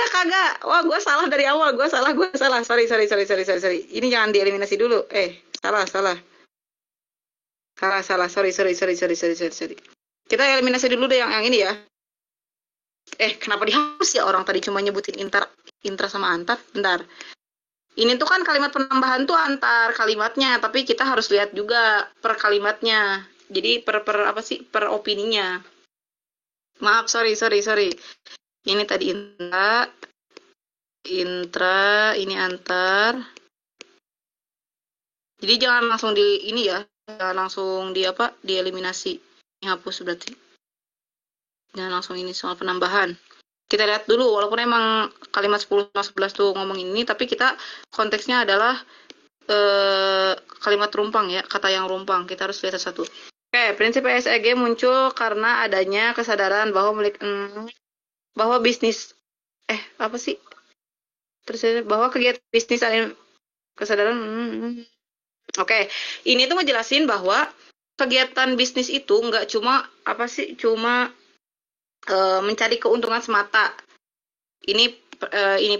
Kagak. Wah, gue salah dari awal. Gue salah. Sorry. Ini jangan dieliminasi dulu. Salah. Sorry. Kita eliminasi dulu deh yang ini ya. Kenapa dihapus ya, orang tadi cuma nyebutin intra sama antar. Bentar. Ini tuh kan kalimat penambahan tuh antar kalimatnya, tapi kita harus lihat juga per kalimatnya. Jadi per opininya. Maaf, sorry. Ini tadi intra, ini antar. Jadi jangan langsung jangan langsung dieliminasi. Ini hapus berarti. Jangan langsung ini soal penambahan. Kita lihat dulu, walaupun emang kalimat 10 sama 11 tuh ngomong ini, tapi kita konteksnya adalah kalimat rumpang ya, kata yang rumpang. Kita harus lihat satu. Oke, prinsip ESG muncul karena adanya kesadaran bahwa bisnis bahwa kegiatan bisnis dan kesadaran. Oke, ini tuh ngejelasin bahwa kegiatan bisnis itu nggak cuma mencari keuntungan semata. Ini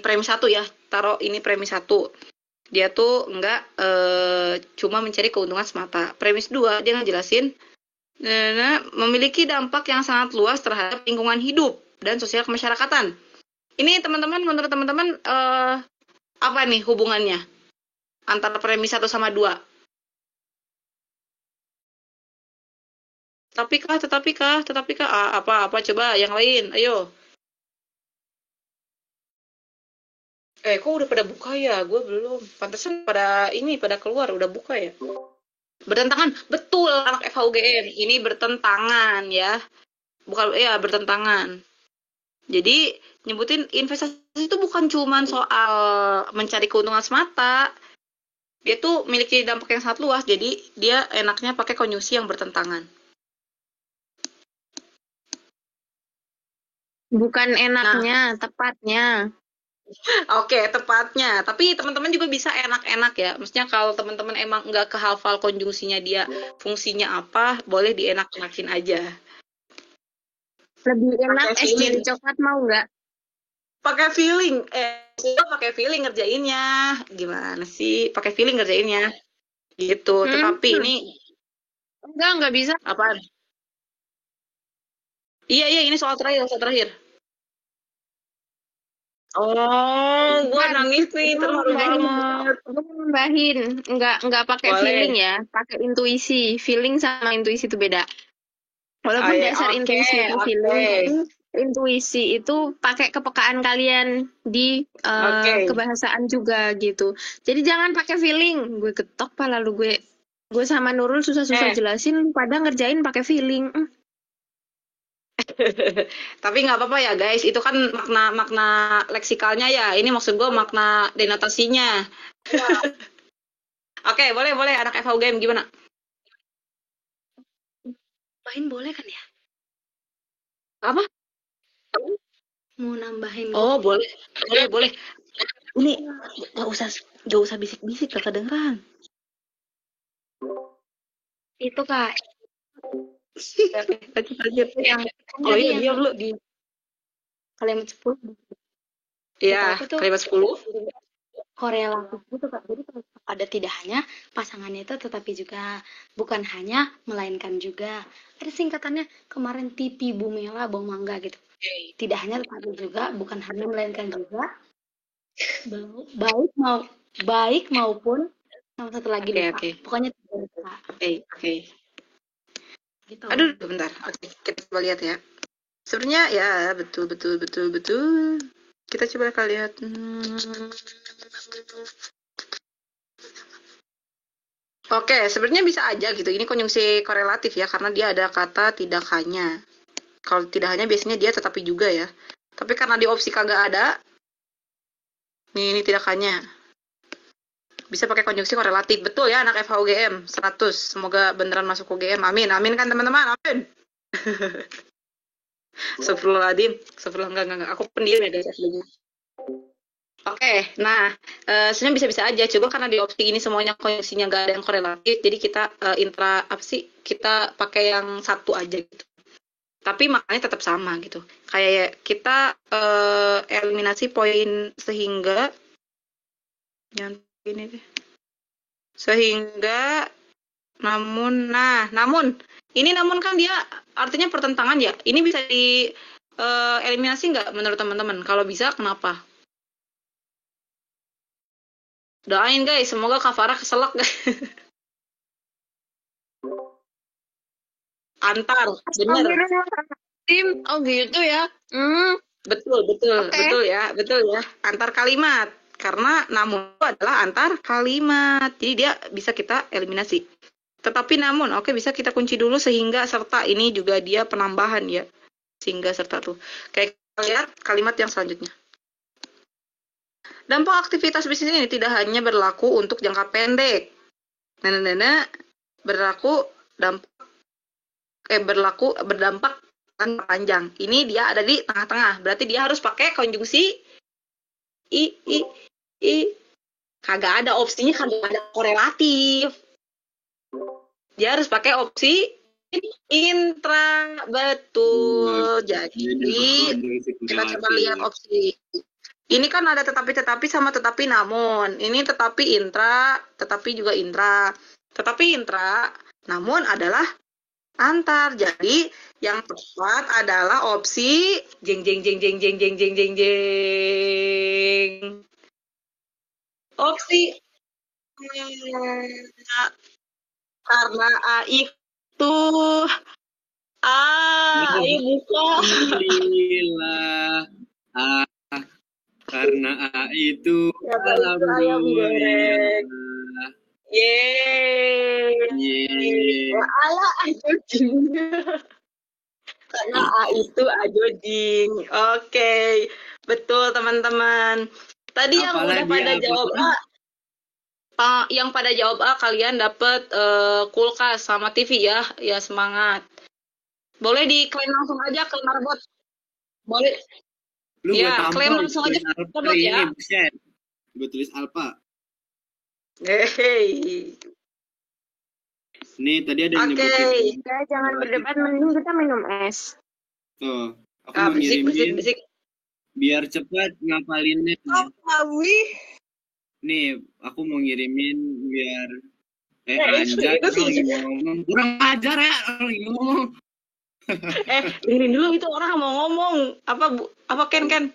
premis 1 ya, taruh ini premis 1. Dia tuh nggak cuma mencari keuntungan semata. Premis 2 dia ngejelasin memiliki dampak yang sangat luas terhadap lingkungan hidup dan sosial kemasyarakatan. Ini teman-teman, menurut teman-teman apa nih hubungannya antara premis 1 sama 2? Tetapi kah? Apa coba yang lain? Ayo. Kok udah pada buka ya? Gue belum. Pantesan pada keluar, udah buka ya. Bertentangan. Betul, anak FHUGM. Ini bertentangan ya. Bukan ya, bertentangan. Jadi, nyebutin investasi itu bukan cuma soal mencari keuntungan semata. Dia tuh memiliki dampak yang sangat luas. Jadi, dia enaknya pakai konjungsi yang bertentangan. Bukan enaknya, tepatnya. Oke, tepatnya. Tapi teman-teman juga bisa enak-enak ya. Maksudnya kalau teman-teman emang nggak kehafal konjungsinya dia fungsinya apa, boleh dienak-enakin aja. Lebih enak es jadi coklat mau nggak? Pakai feeling. Pakai feeling ngerjainnya. Gimana sih? Pakai feeling ngerjainnya. Gitu. Tetapi ini enggak bisa. Apaan? Iya, ini soal terakhir. Oh, gue nangis nih, terlalu banget. Gue nambahin, enggak pakai feeling ya, pakai intuisi. Feeling sama intuisi itu beda. Walaupun dasar intuisi itu feeling, intuisi itu pakai kepekaan kalian di kebahasaan juga gitu. Jadi jangan pakai feeling. Gue ketok pala lu gue sama Nurul susah-susah jelasin, pada ngerjain pakai feeling. Tapi nggak apa-apa ya guys, itu kan makna leksikalnya ya. Ini maksud gue makna denotasinya. Oke, boleh anak FHUGM gimana? Nambahin boleh kan ya? Apa? Mau nambahin? Oh boleh. Ini nggak usah bisik-bisik, gak kedengeran. Itu Kak. Lanjut. Yang dia dulu di kalimat 10. Iya, aku tuh kalimat 10. korelatif gitu Kak. Jadi ada tidak hanya pasangannya itu, tetapi juga bukan hanya, melainkan juga. Ada singkatannya kemarin Titi Bumela Bong Mangga gitu. Tidak hanya tetapi juga, bukan hanya melainkan juga, baik maupun sama satu lagi Oke, lupa. oke. Pokoknya tiga Kak. Oke. Gitu. Aduh, bentar. Oke, kita coba lihat ya. Sebenarnya ya betul. Kita coba lihat. Oke, sebenarnya bisa aja gitu. Ini konjungsi korelatif ya, karena dia ada kata tidak hanya. Kalau tidak hanya biasanya dia tetapi juga ya. Tapi karena di opsi kagak ada, ini tidak hanya. Bisa pakai konjungsi korelatif. Betul ya anak FH UGM 100. Semoga beneran masuk UGM. Amin. Amin kan teman-teman? Amin. Astagfirullahaladzim. Enggak. Aku pendiam ya guys. Oke, nah sebenarnya bisa-bisa aja. Coba karena di opsi ini semuanya konjungsinya nggak ada yang korelatif, jadi kita kita pakai yang satu aja gitu. Tapi maknanya tetap sama gitu. Kayak kita eliminasi poin sehingga yang ini deh. Sehingga namun ini kan dia artinya pertentangan ya. Ini bisa di eliminasi nggak menurut teman-teman? Kalau bisa, kenapa? Doain guys, semoga Kak Farah keselak guys. Antar, bener. Tim, oh gitu ya. Betul Oke. betul ya. Antar kalimat. Karena namun itu adalah antar kalimat. Jadi dia bisa kita eliminasi. Tetapi namun, oke, bisa kita kunci dulu sehingga serta. Ini juga dia penambahan ya. Sehingga serta tuh. Kayak kita lihat kalimat yang selanjutnya. Dampak aktivitas bisnis ini tidak hanya berlaku untuk jangka pendek. Berdampak jangka panjang. Ini dia ada di tengah-tengah. Berarti dia harus pakai konjungsi i. Kagak ada opsinya, kagak ada korelatif. Dia harus pakai opsi intra. Betul. Jadi kita coba lihat opsi. Ini kan ada tetapi sama tetapi namun. Ini tetapi intra, tetapi juga intra. Tetapi intra, namun adalah antar. Jadi yang tepat adalah opsi jeng. Opsi karena A itu ayo buka. Alhamdulillah. Karena A itu ayam goreng. Yeay. Ala ajoding. Karena A itu ajoding. Oke. Betul teman-teman. Tadi yang udah pada jawab A, yang pada jawab A kalian dapat kulkas sama TV ya. Ya semangat. Boleh diklaim langsung aja ke Marbot. Boleh. Lu ya, klaim langsung aja ke Marbot ya. Gue tulis Alpha. Hey. Nih tadi ada yang nyebutin. Ya, jangan berdebat, mending kita minum es. Tuh, aku mau ngirimin biar cepat ngapalinnya. Nih, aku mau ngirimin biar anjay ngomong. Kurang ajar ya ngomong. Dengerin dulu, itu orang mau ngomong. Apa Ken?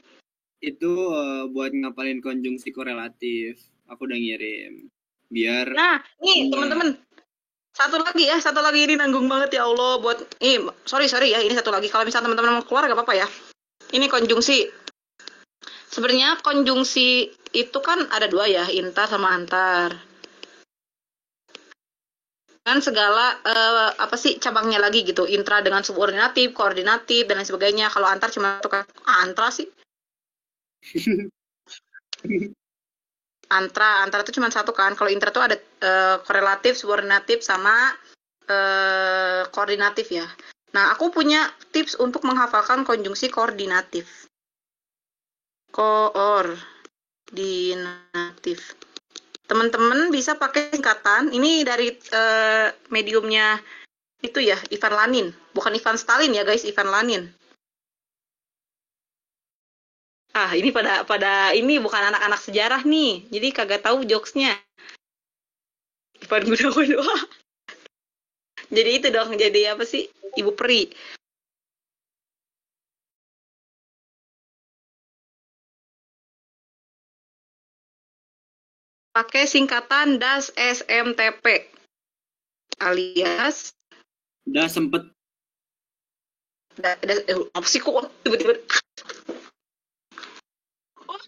Itu buat ngapalin konjungsi korelatif. Aku udah ngirim. Biar nih teman-teman. Satu lagi ini nanggung banget ya Allah buat sorry ya, ini satu lagi. Kalau misalnya teman-teman mau keluar gak apa-apa ya. Ini konjungsi. Sebenarnya konjungsi itu kan ada dua ya, intar sama antar. Kan segala cabangnya lagi gitu. Intra dengan subordinatif, koordinatif dan lain sebagainya. Kalau antar cuma satu kan. Antra sih. Antra itu cuma satu kan. Kalau intra itu ada korelatif, subordinatif sama koordinatif ya. Nah, aku punya tips untuk menghafalkan konjungsi koordinatif. Koordinatif. Teman-teman bisa pakai singkatan. Ini dari mediumnya itu ya, Ivan Lanin. Bukan Ivan Stalin ya guys, Ivan Lanin. Ini pada ini bukan anak-anak sejarah nih, jadi kagak tahu jokesnya. Ipan Gunawan doa. Jadi itu dong, jadi apa sih? Ibu Peri. Pakai singkatan DAS SMTP alias Udah sempet apa sih kok tiba-tiba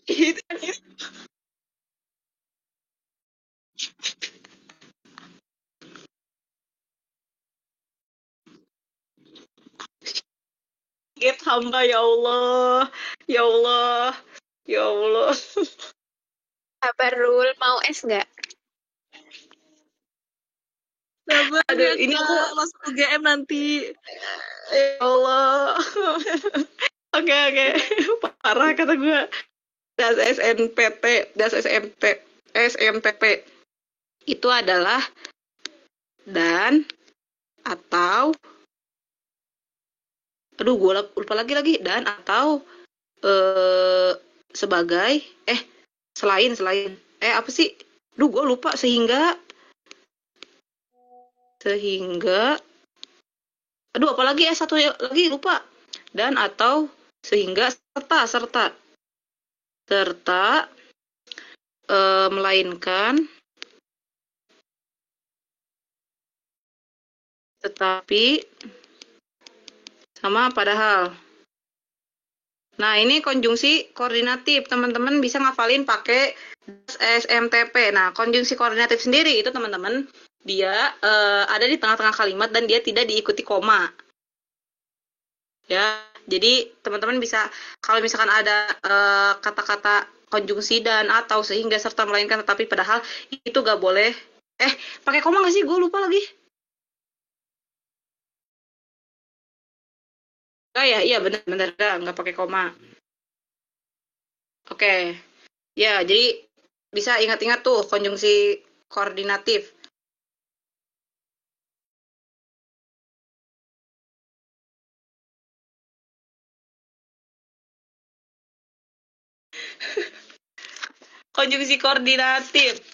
gitu anjir. Get hamba ya Allah, ya Allah, ya Allah. Kabar Rul, mau es nggak? Sabar, aduh, ini aku masuk UGM nanti. ya Allah. Oke, parah kata gue. Das SMTP itu adalah dan atau aduh gue lupa lagi dan atau sebagai selain apa sih? Duh gue lupa sehingga aduh apalagi satu lagi lupa. Dan atau sehingga serta melainkan tetapi sama padahal. Nah, ini konjungsi koordinatif. Teman-teman bisa ngafalin pakai SMTP. Nah, konjungsi koordinatif sendiri itu teman-teman dia ada di tengah-tengah kalimat dan dia tidak diikuti koma. Ya, jadi teman-teman bisa kalau misalkan ada kata-kata konjungsi dan atau sehingga serta melainkan tetapi padahal itu gak boleh. Pakai koma nggak sih? Gue lupa lagi. Ya, iya benar nggak pakai koma. Oke, ya jadi bisa ingat-ingat tuh konjungsi koordinatif. Konjungsi koordinatif.